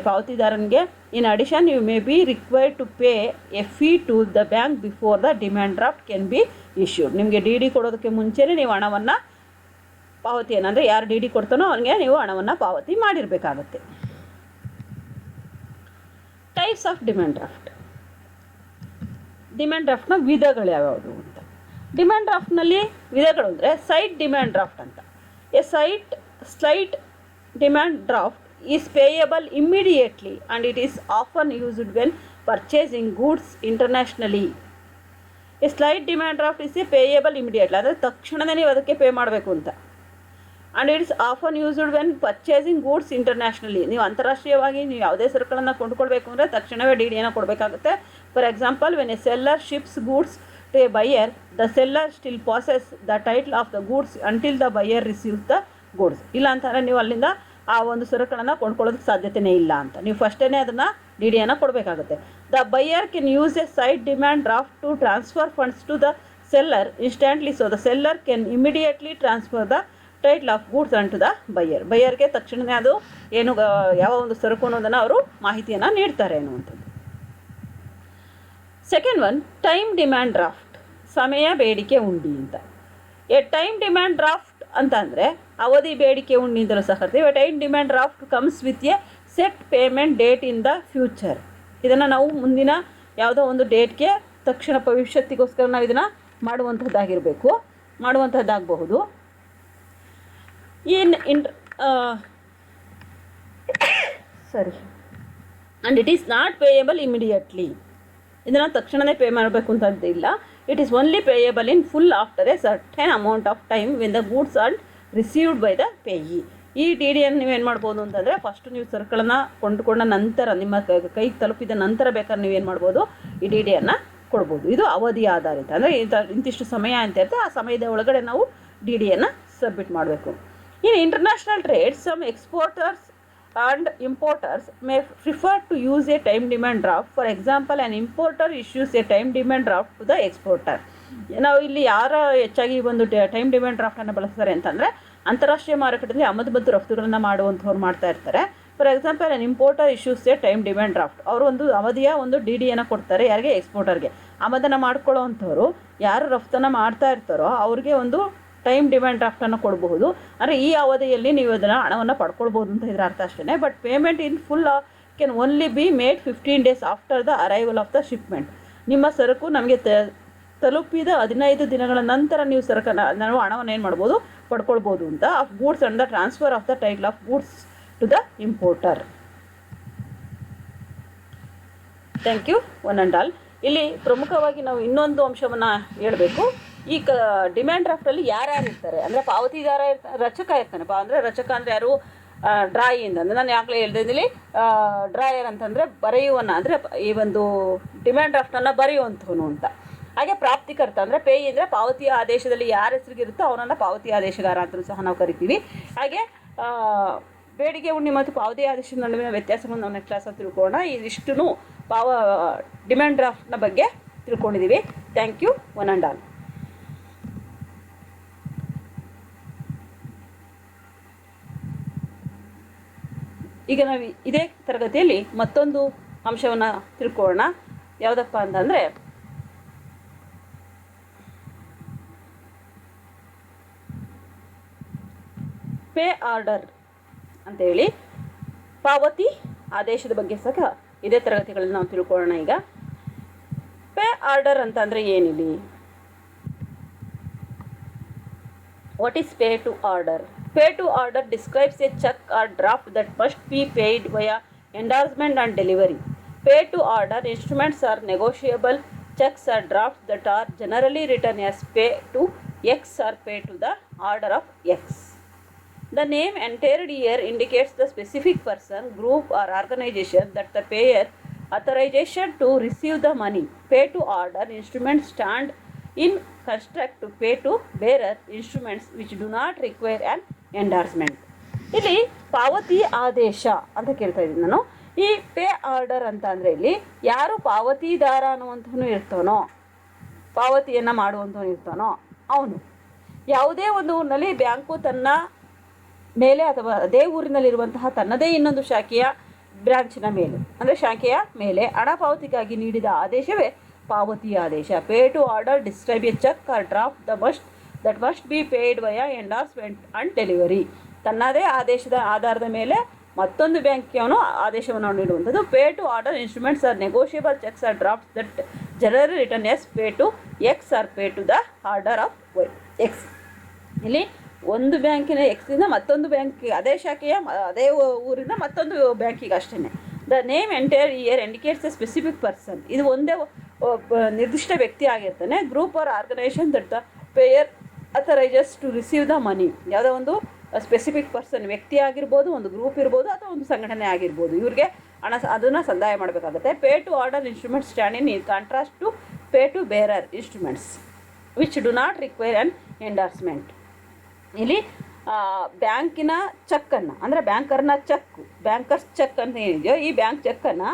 ಪಾವತಿದಾರನಿಗೆ. In addition you may be required to pay a fee to the bank before the demand draft can be issued. ನಿಮಗೆ ಡಿ ಡಿ ಕೊಡೋದಕ್ಕೆ ಮುಂಚೆನೇ ನೀವು ಹಣವನ್ನು ಪಾವತಿಯನ್ನು, ಅಂದರೆ ಯಾರು ಡಿ ಡಿ ಕೊಡ್ತಾನೋ ಅವನಿಗೆ ನೀವು ಹಣವನ್ನು ಪಾವತಿ ಮಾಡಿರಬೇಕಾಗುತ್ತೆ. Types of demand draft. Demand ಡ್ರಾಫ್ಟ್ನ ವಿಧಗಳು ಯಾವ್ಯಾವುದು ಅಂತ. ಡಿಮ್ಯಾಂಡ್ ಡ್ರಾಫ್ಟ್ನಲ್ಲಿ ವಿಧಗಳು ಅಂದರೆ ಸೈಟ್ ಡಿಮ್ಯಾಂಡ್ ಡ್ರಾಫ್ಟ್ ಅಂತ. A sight demand draft is payable immediately and it is often used when purchasing goods internationally. A slight demand draft is payable immediately, ಅಂದರೆ ತಕ್ಷಣವೇ ನೀವು ಅದಕ್ಕೆ ಪೇ ಮಾಡಬೇಕು ಅಂತ. And it is often used when purchasing goods internationally. ನೀವು ಅಂತಾರಾಷ್ಟ್ರೀಯವಾಗಿ ನೀವು ಯಾವುದೇ ಸರಕುಗಳನ್ನು ಕೊಂಡುಕೊಳ್ಬೇಕು ಅಂದರೆ ತಕ್ಷಣವೇ ಡಿ ಡಿಯನ್ನು ಕೊಡಬೇಕಾಗುತ್ತೆ. For example, when a seller ships goods to a buyer, the seller still possesses the title of the goods until the buyer receives the goods. ಇಲ್ಲ ಅಂತಂದರೆ ನೀವು ಅಲ್ಲಿಂದ ಆ ಒಂದು ಸರಕುಗಳನ್ನು ಕೊಂಡ್ಕೊಳ್ಳೋದಕ್ಕೆ ಸಾಧ್ಯತೆಯೇ ಇಲ್ಲ ಅಂತ ನೀವು ಫಸ್ಟೇ ಅದನ್ನು ಡಿ ಡಿಯನ್ನು ಕೊಡಬೇಕಾಗುತ್ತೆ. The buyer can use a sight demand draft to transfer funds to the seller instantly. So the seller can immediately transfer the title of goods unto the buyer. ಬೈಯರ್ಗೆ ತಕ್ಷಣವೇ ಅದು ಏನು ಯಾವ ಒಂದು ಸರಕು ಅನ್ನೋದನ್ನು ಅವರು ಮಾಹಿತಿಯನ್ನು ನೀಡ್ತಾರೆ ಅನ್ನುವಂಥದ್ದು. Second one, time demand draft, ಸಮಯ ಬೇಡಿಕೆ ಉಂಡಿ ಅಂತ. ಎ ಟೈಮ್ ಡಿಮ್ಯಾಂಡ್ ಡ್ರಾಫ್ಟ್ ಅಂತ ಅಂದರೆ ಅವಧಿ ಬೇಡಿಕೆ ಉಂಡಿ ಅಂತಲೂ ಸಹ ಕರಿತೀವಿ. Time demand draft comes with A set payment date in the future. ಇದನ್ನು ನಾವು ಮುಂದಿನ ಯಾವುದೋ ಒಂದು ಡೇಟ್ಗೆ ತಕ್ಷಣ ಭವಿಷ್ಯತ್ತಿಗೋಸ್ಕರ ನಾವು ಇದನ್ನು ಮಾಡುವಂಥದ್ದಾಗಬಹುದು. And it is not payable immediately. ಇದನ್ನು ತಕ್ಷಣವೇ ಪೇ ಮಾಡಬೇಕು ಅಂತದ್ದು ಇಲ್ಲ. It is only payable in full after a certain amount of time when the goods are received by the payee. ಈ ಡಿ ಡಿಯನ್ನು ನೀವೇನು ಮಾಡ್ಬೋದು ಅಂತಂದರೆ, ಫಸ್ಟು ನೀವು ಸರಕುಗಳನ್ನು ಕೊಂಡುಕೊಂಡ ನಂತರ ನಿಮ್ಮ ಕೈಗೆ ತಲುಪಿದ ನಂತರ ಬೇಕಾದ್ರೆ ನೀವೇನು ಮಾಡ್ಬೋದು, ಈ ಡಿ ಡಿಯನ್ನು ಕೊಡ್ಬೋದು. ಇದು ಅವಧಿ ಆಧಾರಿತ, ಅಂದರೆ ಇಂತಿಷ್ಟು ಸಮಯ ಅಂತ ಇರುತ್ತೆ, ಆ ಸಮಯದ ಒಳಗಡೆ ನಾವು ಡಿ ಡಿಯನ್ನು ಸಬ್ಮಿಟ್ ಮಾಡಬೇಕು. In international trade, some exporters and importers may prefer to use a time demand draft. For example, an importer issues a time demand draft to the exporter. ನಾವು ಇಲ್ಲಿ ಯಾರು ಹೆಚ್ಚಾಗಿ ಒಂದು ಟೈಮ್ ಡಿಮ್ಯಾಂಡ್ ಡ್ರಾಫ್ಟನ್ನು ಬಳಸ್ತಾರೆ ಅಂತಂದರೆ, ಅಂತಾರಾಷ್ಟ್ರೀಯ ಮಾರುಕಟ್ಟೆಯಲ್ಲಿ ಆಮದು ಮತ್ತು ರಫ್ತುಗಳನ್ನು ಮಾಡುವಂಥವ್ರು ಮಾಡ್ತಾ ಇರ್ತಾರೆ. For example, an importer issues a time demand draft. ಅವರು ಒಂದು ಅವಧಿಯ ಒಂದು ಡಿ ಡಿಯನ್ನು ಕೊಡ್ತಾರೆ ಯಾರಿಗೆ, ಎಕ್ಸ್ಪೋರ್ಟರ್ಗೆ. ಆಮದನ್ನು ಮಾಡ್ಕೊಳ್ಳೋ ಅಂಥವ್ರು ಯಾರು ರಫ್ತನ್ನು ಮಾಡ್ತಾ ಇರ್ತಾರೋ ಅವ್ರಿಗೆ ಒಂದು ಟೈಮ್ ಡಿಮ್ಯಾಂಡ್ ಡ್ರಾಫ್ಟನ್ನು ಕೊಡಬಹುದು. ಅಂದರೆ ಈ ಅವಧಿಯಲ್ಲಿ ನೀವು ಅದನ್ನು ಹಣವನ್ನು ಪಡ್ಕೊಳ್ಬೋದು ಅಂತ ಇದರ ಅರ್ಥ ಅಷ್ಟೇ. But payment in full can only be made 15 days after the arrival of the shipment. ನಿಮ್ಮ ಸರಕು ನಮಗೆ ತಲುಪಿದ 15 ದಿನಗಳ ನಂತರ ನೀವು ನಾವು ಹಣವನ್ನು ಏನು ಮಾಡ್ಬೋದು, ಪಡ್ಕೊಳ್ಬೋದು ಅಂತ. Of goods and the transfer of the title of goods to the importer. Thank you one and all. ಇಲ್ಲಿ ಪ್ರಮುಖವಾಗಿ ನಾವು ಇನ್ನೊಂದು ಅಂಶವನ್ನು ಹೇಳಬೇಕು. ಈ ಡಿಮ್ಯಾಂಡ್ ಡ್ರಾಫ್ಟಲ್ಲಿ ಯಾರ್ಯಾರು ಇರ್ತಾರೆ ಅಂದರೆ, ಪಾವತಿದಾರ ಇರ್ತಾರೆ, ರಚಕ ಇರ್ತಾನೆ. ರಚಕ ಅಂದರೆ ಯಾರು, ಡ್ರಾಯಿಂಗ್ ಅಂದರೆ ನಾನು ಯಾಕಲೇ ಹೇಳ್ದಿದ್ದೀನಿ, ಡ್ರಾಯರ್ ಅಂತಂದರೆ ಬರೆಯುವನ್ನ, ಅಂದರೆ ಈ ಒಂದು ಡಿಮ್ಯಾಂಡ್ ಡ್ರಾಫ್ಟನ್ನು ಬರೆಯುವಂಥವನು ಅಂತ. ಹಾಗೆ ಪ್ರಾಪ್ತಿಕರ್ತ ಅಂದರೆ ಪೇಯಿ ಅಂದರೆ ಪಾವತಿಯ ಆದೇಶದಲ್ಲಿ ಯಾರ ಹೆಸರಿಗಿರುತ್ತೋ ಅವನನ್ನು ಪಾವತಿ ಆದೇಶಗಾರ ಅಂತಲೂ ಸಹ ನಾವು ಕರಿತೀವಿ. ಹಾಗೆ ಬೇಡಿಕೆ ಉಂಡಿ ಮತ್ತು ಪಾವತಿ ಆದೇಶದ ನಡುವಿನ ವ್ಯತ್ಯಾಸವನ್ನು ನಾವು ನೆಕ್ಸ್ಟ್ ಕ್ಲಾಸಲ್ಲಿ ತಿಳ್ಕೊಳ್ಳೋಣ. ಇದಿಷ್ಟು ಡಿಮ್ಯಾಂಡ್ ಡ್ರಾಫ್ಟ್ನ ಬಗ್ಗೆ ತಿಳ್ಕೊಂಡಿದ್ದೀವಿ. Thank you one and all. ಈಗ ನಾವು ಇದೇ ತರಗತಿಯಲ್ಲಿ ಮತ್ತೊಂದು ಅಂಶವನ್ನು ತಿಳ್ಕೊಳ್ಳೋಣ. ಯಾವುದಪ್ಪ ಅಂತಂದರೆ ಪೇ ಆರ್ಡರ್ ಅಂತೇಳಿ ಪಾವತಿ ಆದೇಶದ ಬಗ್ಗೆ ಸಹ ಇದೇ ತರಗತಿಗಳಲ್ಲಿ ನಾವು ತಿಳ್ಕೊಳ್ಳೋಣ. ಈಗ ಪೇ ಆರ್ಡರ್ ಅಂತಂದರೆ ಏನಿದೆ? What is pay to order? Pay to order describes a check or draft that must be paid via endorsement and delivery. Pay to order instruments are negotiable checks or drafts that are generally written as pay to X or pay to the order of X. The name entered here indicates the specific person, group or organization that the payer authorization to receive the money. Pay to order instruments stand in construct to pay to bearer instruments which do not require an endorsement. ಇಲ್ಲಿ ಪಾವತಿ ಆದೇಶ ಅಂತ ಕೇಳ್ತಾ ಇದ್ದೀನಿ ನಾನು. ಈ ಪೇ ಆರ್ಡರ್ ಅಂತ ಅಂದರೆ ಇಲ್ಲಿ ಯಾರು ಪಾವತಿದಾರ ಅನ್ನುವಂಥವನು ಇರ್ತಾನೋ, ಪಾವತಿಯನ್ನು ಮಾಡುವಂಥವನು ಇರ್ತಾನೋ ಅವನು ಯಾವುದೇ ಒಂದು ಊರಿನಲ್ಲಿ ಬ್ಯಾಂಕು ತನ್ನ ಮೇಲೆ ಅಥವಾ ಅದೇ ಊರಿನಲ್ಲಿರುವಂತಹ ತನ್ನದೇ ಇನ್ನೊಂದು ಶಾಖೆಯ ಬ್ರಾಂಚಿನ ಮೇಲೆ ಅಂದರೆ ಶಾಖೆಯ ಮೇಲೆ ಹಣ ಪಾವತಿಗಾಗಿ ನೀಡಿದ ಆದೇಶವೇ ಪಾವತಿ ಆದೇಶ. Pay to order describe a cheque or draft that must be paid via endorsement and delivery. ತನ್ನದೇ ಆದೇಶದ ಆಧಾರದ ಮೇಲೆ ಮತ್ತೊಂದು ಬ್ಯಾಂಕ್ಗೆ ಅವನು ಆದೇಶವನ್ನು ನೀಡುವಂಥದ್ದು. Pay to order instruments or negotiable cheques or drafts that generally return as pay to X or pay to the order of Y X. ಇಲ್ಲಿ ಒಂದು ಬ್ಯಾಂಕಿನ ಎಕ್ಸಿಂದ ಮತ್ತೊಂದು ಬ್ಯಾಂಕಿಗೆ, ಅದೇ ಶಾಖೆಯ ಅದೇ ಊರಿನ ಮತ್ತೊಂದು ಬ್ಯಾಂಕಿಗೆ ಅಷ್ಟೇ. The name entered here indicates a specific person. ಇದು ಒಂದೇ ನಿರ್ದಿಷ್ಟ ವ್ಯಕ್ತಿ ಆಗಿರ್ತಾನೆ. Group or organisation that the payer authorises to receive the money. ಯಾವುದೋ ಒಂದು ಸ್ಪೆಸಿಫಿಕ್ ಪರ್ಸನ್, ವ್ಯಕ್ತಿ ಆಗಿರ್ಬೋದು, ಒಂದು ಗ್ರೂಪ್ ಇರ್ಬೋದು ಅಥವಾ ಒಂದು ಸಂಘಟನೆ ಆಗಿರ್ಬೋದು, ಇವ್ರಿಗೆ ಹಣ ಅದನ್ನು ಸಂದಾಯ ಮಾಡಬೇಕಾಗುತ್ತೆ. Pay to order instruments stand in contrast to pay to bearer instruments which do not require an endorsement. ಇಲ್ಲಿ ಬ್ಯಾಂಕಿನ ಚೆಕ್ಕನ್ನು ಅಂದರೆ ಬ್ಯಾಂಕರ್ನ ಬ್ಯಾಂಕರ್ಸ್ ಚೆಕ್ ಅಂತ ಏನಿದೆಯೋ ಈ ಬ್ಯಾಂಕ್ ಚೆಕ್ಕನ್ನು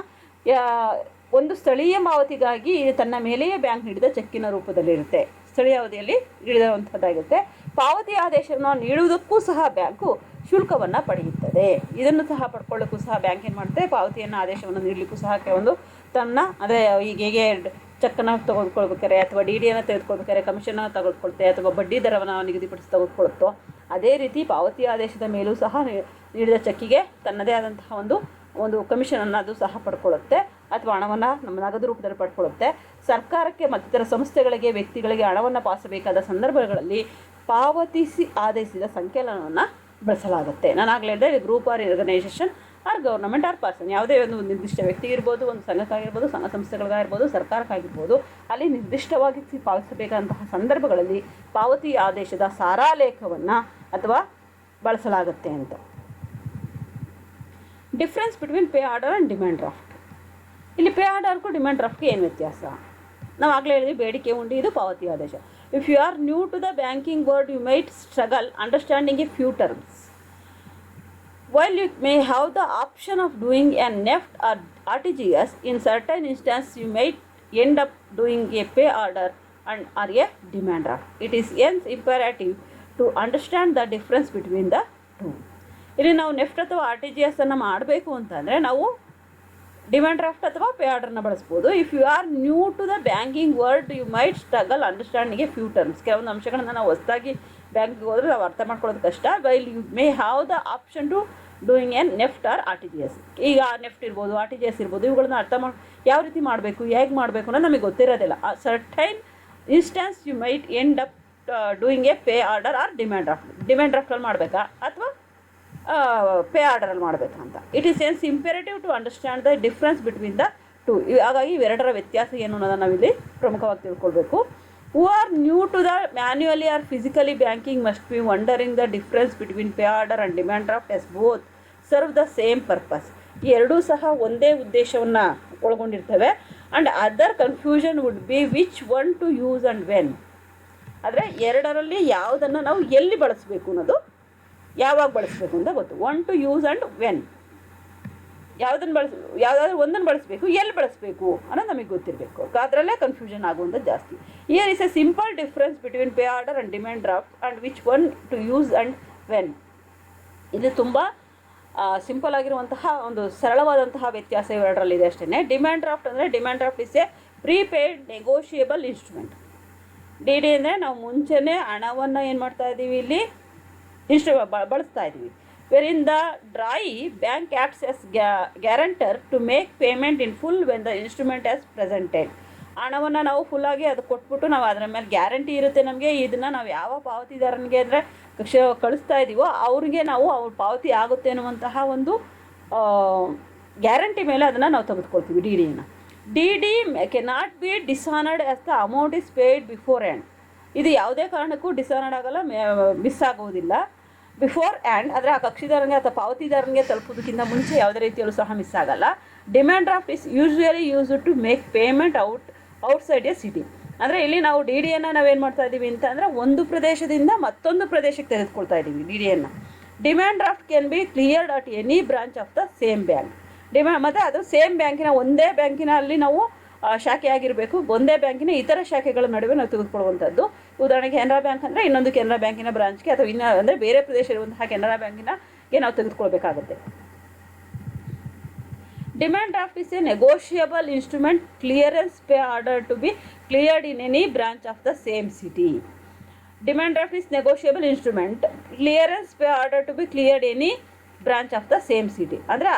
ಒಂದು ಸ್ಥಳೀಯ ಪಾವತಿಗಾಗಿ ತನ್ನ ಮೇಲೆಯೇ ಬ್ಯಾಂಕ್ ನೀಡಿದ ಚೆಕ್ಕಿನ ರೂಪದಲ್ಲಿರುತ್ತೆ, ಸ್ಥಳೀಯ ಅವಧಿಯಲ್ಲಿ ನೀಡಿರುವಂಥದ್ದಾಗಿರುತ್ತೆ. ಪಾವತಿ ಆದೇಶವನ್ನು ನೀಡುವುದಕ್ಕೂ ಸಹ ಬ್ಯಾಂಕು ಶುಲ್ಕವನ್ನು ಪಡೆಯುತ್ತದೆ. ಇದನ್ನು ಸಹ ಪಡ್ಕೊಳ್ಳೋಕ್ಕೂ ಸಹ ಬ್ಯಾಂಕ್ ಏನು ಮಾಡುತ್ತೆ, ಪಾವತಿಯನ್ನು ಆದೇಶವನ್ನು ನೀಡಲಿಕ್ಕೂ ಸಹ ಒಂದು ತನ್ನ ಅದೇ ಈಗ ಹೇಗೆ ಚೆಕ್ಕನ್ನು ತೆಗೆದುಕೊಳ್ಬೇಕಾರೆ ಅಥವಾ ಡಿ ಡಿಯನ್ನು ತೆಗೆದುಕೊಳ್ಬೇಕಾದ್ರೆ ಕಮಿಷನನ್ನು ತೆಗೆದುಕೊಳ್ತೆ ಅಥವಾ ಬಡ್ಡಿ ದರವನ್ನು ನಿಗದಿಪಡಿಸಿ ತೆಗೆದುಕೊಳ್ಳುತ್ತೋ ಅದೇ ರೀತಿ ಪಾವತಿ ಆದೇಶದ ಮೇಲೂ ಸಹ ನೀಡಿದ ಚೆಕ್ಕಿಗೆ ತನ್ನದೇ ಆದಂತಹ ಒಂದು ಕಮಿಷನನ್ನು ಅದು ಸಹ ಪಡ್ಕೊಳ್ಳುತ್ತೆ ಅಥವಾ ಹಣವನ್ನು ನಮ್ಮ ನಗದು ರೂಪದಲ್ಲಿ ಪಡ್ಕೊಳ್ಳುತ್ತೆ. ಸರ್ಕಾರಕ್ಕೆ ಮತ್ತಿತರ ಸಂಸ್ಥೆಗಳಿಗೆ, ವ್ಯಕ್ತಿಗಳಿಗೆ ಹಣವನ್ನು ಪಾಸಬೇಕಾದ ಸಂದರ್ಭಗಳಲ್ಲಿ ಪಾವತಿಸಿ ಆದೇಶಿಸಿದ ಸಂಕಲನವನ್ನು ಬಳಸಲಾಗುತ್ತೆ. ನಾನು ಆಗಲೇ ಹೇಳಿದೆ, group or organisation or government or person, ಯಾವುದೇ ಒಂದು ನಿರ್ದಿಷ್ಟ ವ್ಯಕ್ತಿ ಇರ್ಬೋದು, ಒಂದು ಸಂಘಕ್ಕಾಗಿರ್ಬೋದು, ಸಂಘ ಸಂಸ್ಥೆಗಳಿಗಾಗಿರ್ಬೋದು, ಸರ್ಕಾರಕ್ಕಾಗಿರ್ಬೋದು, ಅಲ್ಲಿ ನಿರ್ದಿಷ್ಟವಾಗಿ ಪಾವತಿಸಬೇಕಾದಂತಹ ಸಂದರ್ಭಗಳಲ್ಲಿ ಪಾವತಿ ಆದೇಶದ ಸಾರಾಲೇಖವನ್ನು ಅಥವಾ ಬಳಸಲಾಗುತ್ತೆ ಅಂತ. Difference between pay order and demand draft. ಇಲ್ಲಿ ಪೇ ಆರ್ಡರ್ಗೂ ಡಿಮ್ಯಾಂಡ್ ಡ್ರಾಫ್ಟ್ಗೆ ಏನು ವ್ಯತ್ಯಾಸ? ನಾವು ಆಗಲೇ ಹೇಳಿದ್ವಿ, ಬೇಡಿಕೆ ಉಂಡಿ, ಇದು ಪಾವತಿ ಆದೇಶ. If you are new to the banking world you might struggle understanding a few terms. While you may have the option of doing a NEFT or RTGS, in certain instances you might end up doing a pay order or a demand draft. It is hence imperative to understand the difference between the two. ಇಲ್ಲಿ ನಾವು ನೆಫ್ಟ್ ಅಥವಾ RTGS ಅನ್ನು ಮಾಡಬೇಕು ಅಂತಂದರೆ ನಾವು ಡಿಮ್ಯಾಂಡ್ ಡ್ರಾಫ್ಟ್ ಅಥವಾ ಪೇ ಆರ್ಡರ್ನ ಬಳಸ್ಬೋದು. If you are new to the banking world you might struggle understanding a few terms. ಕೆಲವೊಂದು ಅಂಶಗಳನ್ನು ನಾವು ಹೊಸದಾಗಿ ಬ್ಯಾಂಕ್ಗೆ ಹೋದರೆ ನಾವು ಅರ್ಥ ಮಾಡ್ಕೊಳ್ಳೋದು ಕಷ್ಟ. While you may have the option to doing an NEFT or RTGS. ಈಗ ನೆಫ್ಟ್ ಇರ್ಬೋದು, RTGS ಇರ್ಬೋದು, ಇವುಗಳನ್ನ ಯಾವ ರೀತಿ ಮಾಡಬೇಕು, ಹೇಗೆ ಮಾಡಬೇಕು ಅನ್ನೋದು ನಮಗೆ ಗೊತ್ತಿರೋದಿಲ್ಲ. Certain instance you might end up doing a pay order or demand draft. Demand ಡ್ರಾಫ್ಟಲ್ಲಿ ಮಾಡಬೇಕಾ ಅಥವಾ ಪೇ ಆರ್ಡರಲ್ಲಿ ಮಾಡಬೇಕಾ ಅಂತ. It is hence imperative to understand the difference between the two. ಹಾಗಾಗಿ ಇವೆರಡರ ವ್ಯತ್ಯಾಸ ಏನು ಅನ್ನೋದನ್ನು ನಾವಿಲ್ಲಿ ಪ್ರಮುಖವಾಗಿ ತಿಳ್ಕೊಳ್ಬೇಕು. Who are new to the manually or physically banking must be wondering the difference between pay order and demand draft as both serve the same purpose. ಈ ಎರಡೂ ಸಹ ಒಂದೇ ಉದ್ದೇಶವನ್ನು ಒಳಗೊಂಡಿರ್ತವೆ. And other confusion would be which one to use and when. ಆದರೆ ಎರಡರಲ್ಲಿ ಯಾವುದನ್ನು ನಾವು ಎಲ್ಲಿ ಬಳಸಬೇಕು ಅನ್ನೋದು, ಯಾವಾಗ ಬಳಸಬೇಕು ಅಂತ ಗೊತ್ತು. One to use and when, ಯಾವುದಾದ್ರೂ ಒಂದನ್ನು ಬಳಸಬೇಕು, ಎಲ್ಲಿ ಬಳಸಬೇಕು ಅನ್ನೋದು ನಮಗೆ ಗೊತ್ತಿರಬೇಕು. ಅದರಲ್ಲೇ ಕನ್ಫ್ಯೂಷನ್ ಆಗುವಂಥದ್ದು ಜಾಸ್ತಿ. Here is a simple difference between pay order and demand draft and which one to use and when. ಇದು ತುಂಬ ಸಿಂಪಲ್ ಆಗಿರುವಂತಹ ಒಂದು ಸರಳವಾದಂತಹ ವ್ಯತ್ಯಾಸ ಇವೆರಡರಲ್ಲಿದೆ ಅಷ್ಟೇ. ಡಿಮ್ಯಾಂಡ್ ಡ್ರಾಫ್ಟ್ ಅಂದರೆ demand draft is a prepaid negotiable instrument. D D ಅಂದರೆ ನಾವು ಮುಂಚೆನೇ ಹಣವನ್ನು ಏನು ಮಾಡ್ತಾ ಇದ್ದೀವಿ, ಇಲ್ಲಿ ಬಳಸ್ತಾ ಇದ್ದೀವಿ. Where in the drawee bank acts as guarantor to make payment in full when the instrument is presented. ಹಣವನ್ನು ನಾವು ಫುಲ್ಲಾಗಿ ಅದು ಕೊಟ್ಬಿಟ್ಟು ನಾವು ಅದರ ಮೇಲೆ ಗ್ಯಾರಂಟಿ ಇರುತ್ತೆ ನಮಗೆ. ಇದನ್ನು ನಾವು ಯಾವ ಪಾವತಿದಾರನಿಗೆ ಅಂದರೆ ಕಳಿಸ್ತಾ ಇದ್ದೀವೋ ಅವ್ರಿಗೆ ನಾವು ಅವ್ರ ಪಾವತಿ ಆಗುತ್ತೆ ಅನ್ನುವಂತಹ ಒಂದು ಗ್ಯಾರಂಟಿ ಮೇಲೆ ಅದನ್ನು ನಾವು ತೆಗೆದುಕೊಳ್ತೀವಿ ಡಿ ಡಿಯನ್ನು. D D cannot be dishonoured as the amount is paid beforehand. ಇದು ಯಾವುದೇ ಕಾರಣಕ್ಕೂ ಡಿಸಾನರ್ಡ್ ಆಗೋಲ್ಲ, ಮಿಸ್ ಆಗೋದಿಲ್ಲ. ಬಿಫೋರ್ ಆ್ಯಂಡ್ ಅಂದರೆ ಆ ಕಕ್ಷಿದಾರನಿಗೆ ಅಥವಾ ಪಾವತಿದಾರನಿಗೆ ತಲುಪೋದಕ್ಕಿಂತ ಮುಂಚೆ ಯಾವುದೇ ರೀತಿಯಲ್ಲೂ ಸಹ ಮಿಸ್ ಆಗಲ್ಲ. Demand draft is usually used to make payment outside a city. ಅಂದರೆ ಇಲ್ಲಿ ನಾವು ಡಿ ಡಿಯನ್ನು ನಾವೇನು ಮಾಡ್ತಾ ಇದ್ದೀವಿ ಅಂತ ಅಂದರೆ ಒಂದು ಪ್ರದೇಶದಿಂದ ಮತ್ತೊಂದು ಪ್ರದೇಶಕ್ಕೆ ತೆಗೆದುಕೊಳ್ತಾ ಇದ್ದೀವಿ ಡಿ ಡಿಯನ್ನು. Demand draft can be cleared at any branch of the same bank. ಮತ್ತು ಅದು ಸೇಮ್ ಬ್ಯಾಂಕಿನ ಒಂದೇ ಬ್ಯಾಂಕಿನಲ್ಲಿ ನಾವು ಶಾಖೆ ಆಗಿರಬೇಕು, ಒಂದೇ ಬ್ಯಾಂಕಿನ ಇತರ ಶಾಖೆಗಳ ನಡುವೆ ನಾವು ತೆಗೆದುಕೊಳ್ಳುವಂಥದ್ದು. ಉದಾಹರಣೆಗೆ ಕೆನರಾ ಬ್ಯಾಂಕ್ ಅಂದರೆ ಇನ್ನೊಂದು ಕೆನರಾ ಬ್ಯಾಂಕಿನ ಬ್ರಾಂಚ್ಗೆ ಅಥವಾ ಇನ್ನು ಅಂದರೆ ಬೇರೆ ಪ್ರದೇಶ ಇರುವಂತಹ ಕೆನರಾ ಬ್ಯಾಂಕಿನಗೆ ನಾವು ತೆಗೆದುಕೊಳ್ಬೇಕಾಗುತ್ತೆ. Demand draft is a negotiable instrument. Clearance pay order to be cleared in any branch of the same city. Demand draft is negotiable instrument. Clearance pay order to be cleared any branch of the same city.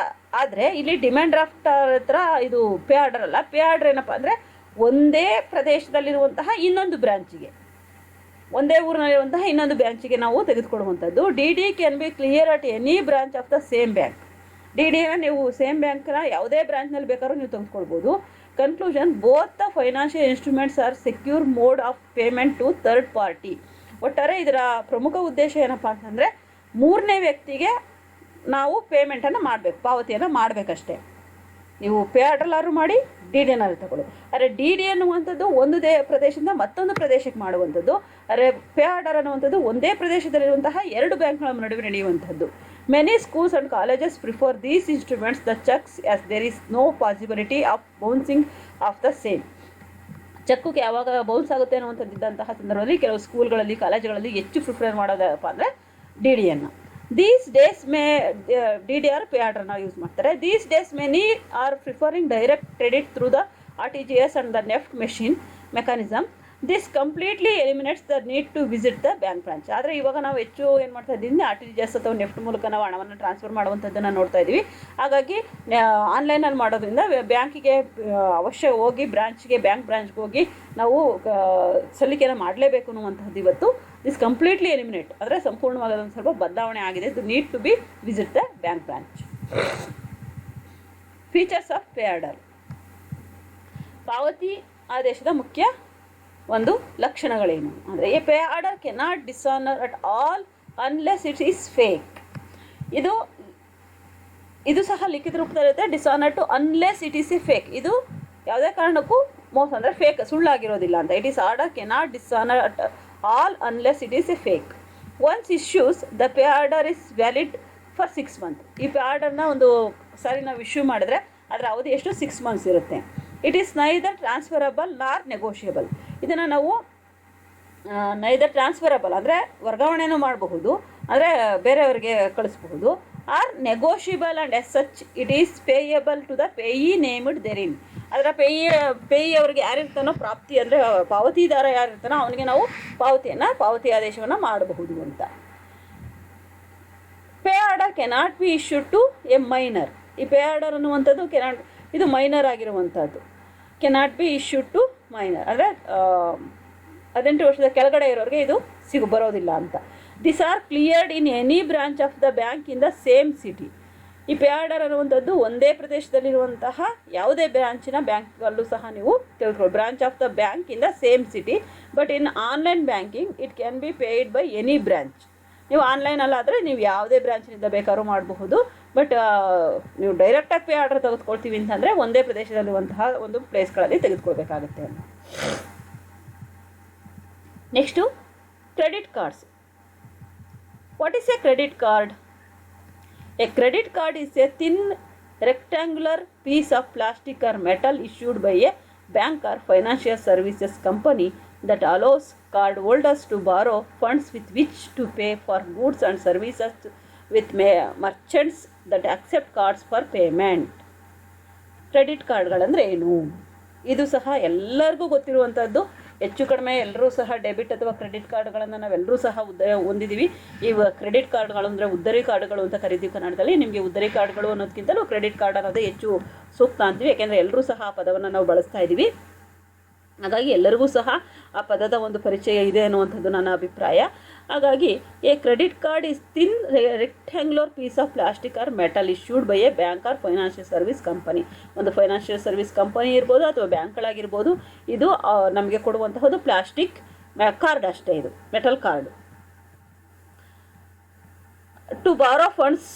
ಆದರೆ ಇಲ್ಲಿ ಡಿಮ್ಯಾಂಡ್ ಡ್ರಾಫ್ಟ್ ಹತ್ರ ಇದು ಪೇ ಆರ್ಡರ್ ಅಲ್ಲ. ಪೇ ಆರ್ಡರ್ ಏನಪ್ಪ ಅಂದರೆ ಒಂದೇ ಪ್ರದೇಶದಲ್ಲಿರುವಂತಹ ಇನ್ನೊಂದು ಬ್ರಾಂಚಿಗೆ, ಒಂದೇ ಊರಿನಲ್ಲಿರುವಂತಹ ಇನ್ನೊಂದು ಬ್ರಾಂಚಿಗೆ ನಾವು ತೆಗೆದುಕೊಳ್ಳುವಂಥದ್ದು. D D can be clear at any branch of the same bank. D ಡಿನ ನೀವು ಸೇಮ್ ಬ್ಯಾಂಕ್ನ ಯಾವುದೇ ಬ್ರಾಂಚ್ನಲ್ಲಿ ಬೇಕಾದ್ರೂ ನೀವು ತೆಗೆದುಕೊಳ್ಬೋದು. Conclusion, both the financial instruments are secure mode of payment to third party. ಒಟ್ಟಾರೆ ಇದರ ಪ್ರಮುಖ ಉದ್ದೇಶ ಏನಪ್ಪ ಅಂತಂದರೆ ಮೂರನೇ ವ್ಯಕ್ತಿಗೆ ನಾವು ಪೇಮೆಂಟನ್ನು ಮಾಡಬೇಕು, ಪಾವತಿಯನ್ನು ಮಾಡಬೇಕಷ್ಟೇ. ನೀವು ಪೇ ಆರ್ಡರ್ಲಾದ್ರು ಮಾಡಿ, ಡಿ ಡಿನಾದ್ರು ತಗೊಳ್ಳಿ. ಆದರೆ ಡಿ ಡಿ ಅನ್ನುವಂಥದ್ದು ಒಂದು ಪ್ರದೇಶದಿಂದ ಮತ್ತೊಂದು ಪ್ರದೇಶಕ್ಕೆ ಮಾಡುವಂಥದ್ದು. ಆದರೆ ಪೇ ಆರ್ಡರ್ ಅನ್ನುವಂಥದ್ದು ಒಂದೇ ಪ್ರದೇಶದಲ್ಲಿರುವಂತಹ ಎರಡು ಬ್ಯಾಂಕ್ಗಳ ನಡುವೆ ನಡೆಯುವಂಥದ್ದು. Many schools and colleges prefer these instruments the cheques as there is no possibility of bouncing of the same. ಚೆಕ್ಗೆ ಯಾವಾಗ ಬೌನ್ಸ್ ಆಗುತ್ತೆ ಅನ್ನುವಂಥದ್ದಂತಹ ಸಂದರ್ಭದಲ್ಲಿ ಕೆಲವು ಸ್ಕೂಲ್ಗಳಲ್ಲಿ ಕಾಲೇಜುಗಳಲ್ಲಿ ಹೆಚ್ಚು ಪ್ರಿಫರ್ ಮಾಡೋದಪ್ಪ ಅಂದರೆ ಡಿ ಡಿಯನ್ನು. These days DD or pay ಪೇ ಆರ್ಡರ್ನ ಯೂಸ್ ಮಾಡ್ತಾರೆ. These days many are preferring direct credit through the RTGS and the NEFT mechanism. This completely eliminates the need to visit the bank branch. ಆದರೆ ಇವಾಗ ನಾವು ಹೆಚ್ಚು ಏನು ಮಾಡ್ತಾ ಇದ್ದೀವಿ, RTGS ಅಥವಾ ನೆಫ್ಟ್ ಮೂಲಕ ನಾವು ಹಣವನ್ನು ಟ್ರಾನ್ಸ್ಫರ್ ಮಾಡುವಂಥದ್ದನ್ನು ನೋಡ್ತಾ ಇದ್ದೀವಿ. ಹಾಗಾಗಿ ಆನ್ಲೈನಲ್ಲಿ ಮಾಡೋದ್ರಿಂದ ಬ್ಯಾಂಕಿಗೆ ಅವಶ್ಯ ಹೋಗಿ ಬ್ಯಾಂಕ್ ಬ್ರಾಂಚ್ಗೆ ಹೋಗಿ ನಾವು ಸಲ್ಲಿಕೆಯನ್ನು ಮಾಡಲೇಬೇಕು ಅನ್ನುವಂಥದ್ದು ಇವತ್ತು ದಿಸ್ ಕಂಪ್ಲೀಟ್ಲಿ ಎಲಿಮಿನೇಟ್ ಅಂದರೆ ಸಂಪೂರ್ಣವಾದ ಒಂದು ಸ್ವಲ್ಪ ಬದಲಾವಣೆ ಆಗಿದೆ. Do need to be visit the bank branch. Features of pay order. ಪಾವತಿ ಆದೇಶದ ಮುಖ್ಯ ಒಂದು ಲಕ್ಷಣಗಳೇನು ಅಂದರೆ, a pay order cannot dishonour at all unless it is fake. ಇದು ಸಹ ಲಿಖಿತ ರೂಪದಲ್ಲಿರುತ್ತೆ. Dishonour to unless it is a fake. ಇದು ಯಾವುದೇ ಕಾರಣಕ್ಕೂ ಮೋಸ ಅಂದರೆ ಫೇಕ್, ಸುಳ್ಳಾಗಿರೋದಿಲ್ಲ ಅಂತ. It is order cannot dishonour at all unless it is a fake. Once issues the pay order is valid for 6 months. ಈ ಪೇ ಆರ್ಡರ್ನ ಒಂದು ಸಾರಿ ನಾವು ಇಶ್ಯೂ ಮಾಡಿದ್ರೆ ಅದರ ಅವಧಿ ಎಷ್ಟು 6 months ಇರುತ್ತೆ. ಇಟ್ ಈಸ್ ನೈದರ್ ಟ್ರಾನ್ಸ್ಫರಬಲ್ ನಾರ್ ನೆಗೋಷಿಯಬಲ್. ಇದನ್ನು ನಾವು ನೈದರ್ ಟ್ರಾನ್ಸ್ಫರಬಲ್ ಅಂದರೆ ವರ್ಗಾವಣೆನೂ ಮಾಡಬಹುದು, ಅಂದರೆ ಬೇರೆಯವರಿಗೆ ಕಳಿಸಬಹುದು. Or negotiable and as such it is payable to the payee named therein. ಅದರ ಪೇಯಿ ಅವರಿಗೆ ಯಾರಿರ್ತಾನೋ, ಪ್ರಾಪ್ತಿ ಅಂದರೆ ಪಾವತಿದಾರ ಯಾರಿರ್ತಾನೋ ಅವನಿಗೆ ನಾವು ಪಾವತಿ ಆದೇಶವನ್ನು ಮಾಡಬಹುದು ಅಂತ. Pay order cannot be issued to a minor. ಈ ಪೇ ಆರ್ಡರ್ ಅನ್ನುವಂಥದ್ದು ಇದು ಮೈನರ್ ಆಗಿರುವಂಥದ್ದು. Cannot be issued to minor ಅಂದರೆ 18 ವರ್ಷದ ಕೆಳಗಡೆ ಇರೋರಿಗೆ ಇದು ಬರೋದಿಲ್ಲ ಅಂತ. This are cleared in any branch of the bank in the same city. ಈ ಪೇ ಆರ್ಡರ್ ಅನ್ನುವಂಥದ್ದು ಒಂದೇ ಪ್ರದೇಶದಲ್ಲಿರುವಂತಹ ಯಾವುದೇ ಬ್ರಾಂಚಿನ ಬ್ಯಾಂಕ್ಗಳಲ್ಲೂ ಸಹ ನೀವು ತೆಗೆದುಕೊಳ್ಳಿ. Branch of the bank in the same city. But in online banking it can be paid by any branch. ನೀವು ಆನ್ಲೈನಲ್ಲಾದರೆ ನೀವು ಯಾವುದೇ ಬ್ರಾಂಚಿನಿಂದ ಬೇಕಾದ್ರೂ ಮಾಡಬಹುದು. ಬಟ್ ನೀವು ಡೈರೆಕ್ಟಾಗಿ ಪೇ ಆರ್ಡರ್ ತೆಗೆದುಕೊಳ್ತೀವಿ ಅಂತಂದರೆ ಒಂದೇ ಪ್ರದೇಶದಲ್ಲಿರುವಂತಹ ಒಂದು ಪ್ಲೇಸ್ಗಳಲ್ಲಿ ತೆಗೆದುಕೊಳ್ಬೇಕಾಗುತ್ತೆ. Next credit cards. What is a credit card? A credit card is a thin rectangular piece of plastic or metal issued by a bank or financial services company that allows cardholders to borrow funds with which to pay for goods and services with merchants that accept cards for payment. Credit ಕಾರ್ಡ್ಗಳಂದರೆ ಏನು? ಇದು ಸಹ ಎಲ್ಲರಿಗೂ ಗೊತ್ತಿರುವಂಥದ್ದು. ಹೆಚ್ಚು ಕಡಿಮೆ ಎಲ್ಲರೂ ಸಹ ಡೆಬಿಟ್ ಅಥವಾ ಕ್ರೆಡಿಟ್ ಕಾರ್ಡ್ಗಳನ್ನು ನಾವೆಲ್ಲರೂ ಸಹ ಹೊಂದಿದ್ದೀವಿ. ಈ ಕ್ರೆಡಿಟ್ ಕಾರ್ಡ್ಗಳು ಅಂದರೆ ಉದ್ದರಿ ಕಾರ್ಡ್ಗಳು ಅಂತ ಕರಿತೀವಿ ಕನ್ನಡದಲ್ಲಿ. ನಿಮಗೆ ಉದ್ದರಿ ಕಾರ್ಡ್ಗಳು ಅನ್ನೋದಕ್ಕಿಂತಲೂ ಕ್ರೆಡಿಟ್ ಕಾರ್ಡ್ ಅನ್ನೋದೇ ಹೆಚ್ಚು ಸೂಕ್ತ ಅಂತೀವಿ, ಯಾಕೆಂದರೆ ಎಲ್ಲರೂ ಸಹ ಆ ಪದವನ್ನು ನಾವು ಬಳಸ್ತಾ ಇದ್ದೀವಿ. ಹಾಗಾಗಿ ಎಲ್ಲರಿಗೂ ಸಹ ಆ ಪದದ ಒಂದು ಪರಿಚಯ ಇದೆ ಅನ್ನುವಂಥದ್ದು ನನ್ನ ಅಭಿಪ್ರಾಯ. ಹಾಗಾಗಿ a credit card is thin rectangular piece of plastic or metal issued by a bank or financial service company. ಒಂದು ಫೈನಾನ್ಷಿಯಲ್ ಸರ್ವಿಸ್ ಕಂಪನಿ ಇರ್ಬೋದು ಅಥವಾ ಬ್ಯಾಂಕ್ಗಳಾಗಿರ್ಬೋದು, ಇದು ನಮಗೆ ಕೊಡುವಂತಹದ್ದು ಪ್ಲಾಸ್ಟಿಕ್ ಕಾರ್ಡ್ ಅಷ್ಟೇ. ಇದು metal card. To borrow funds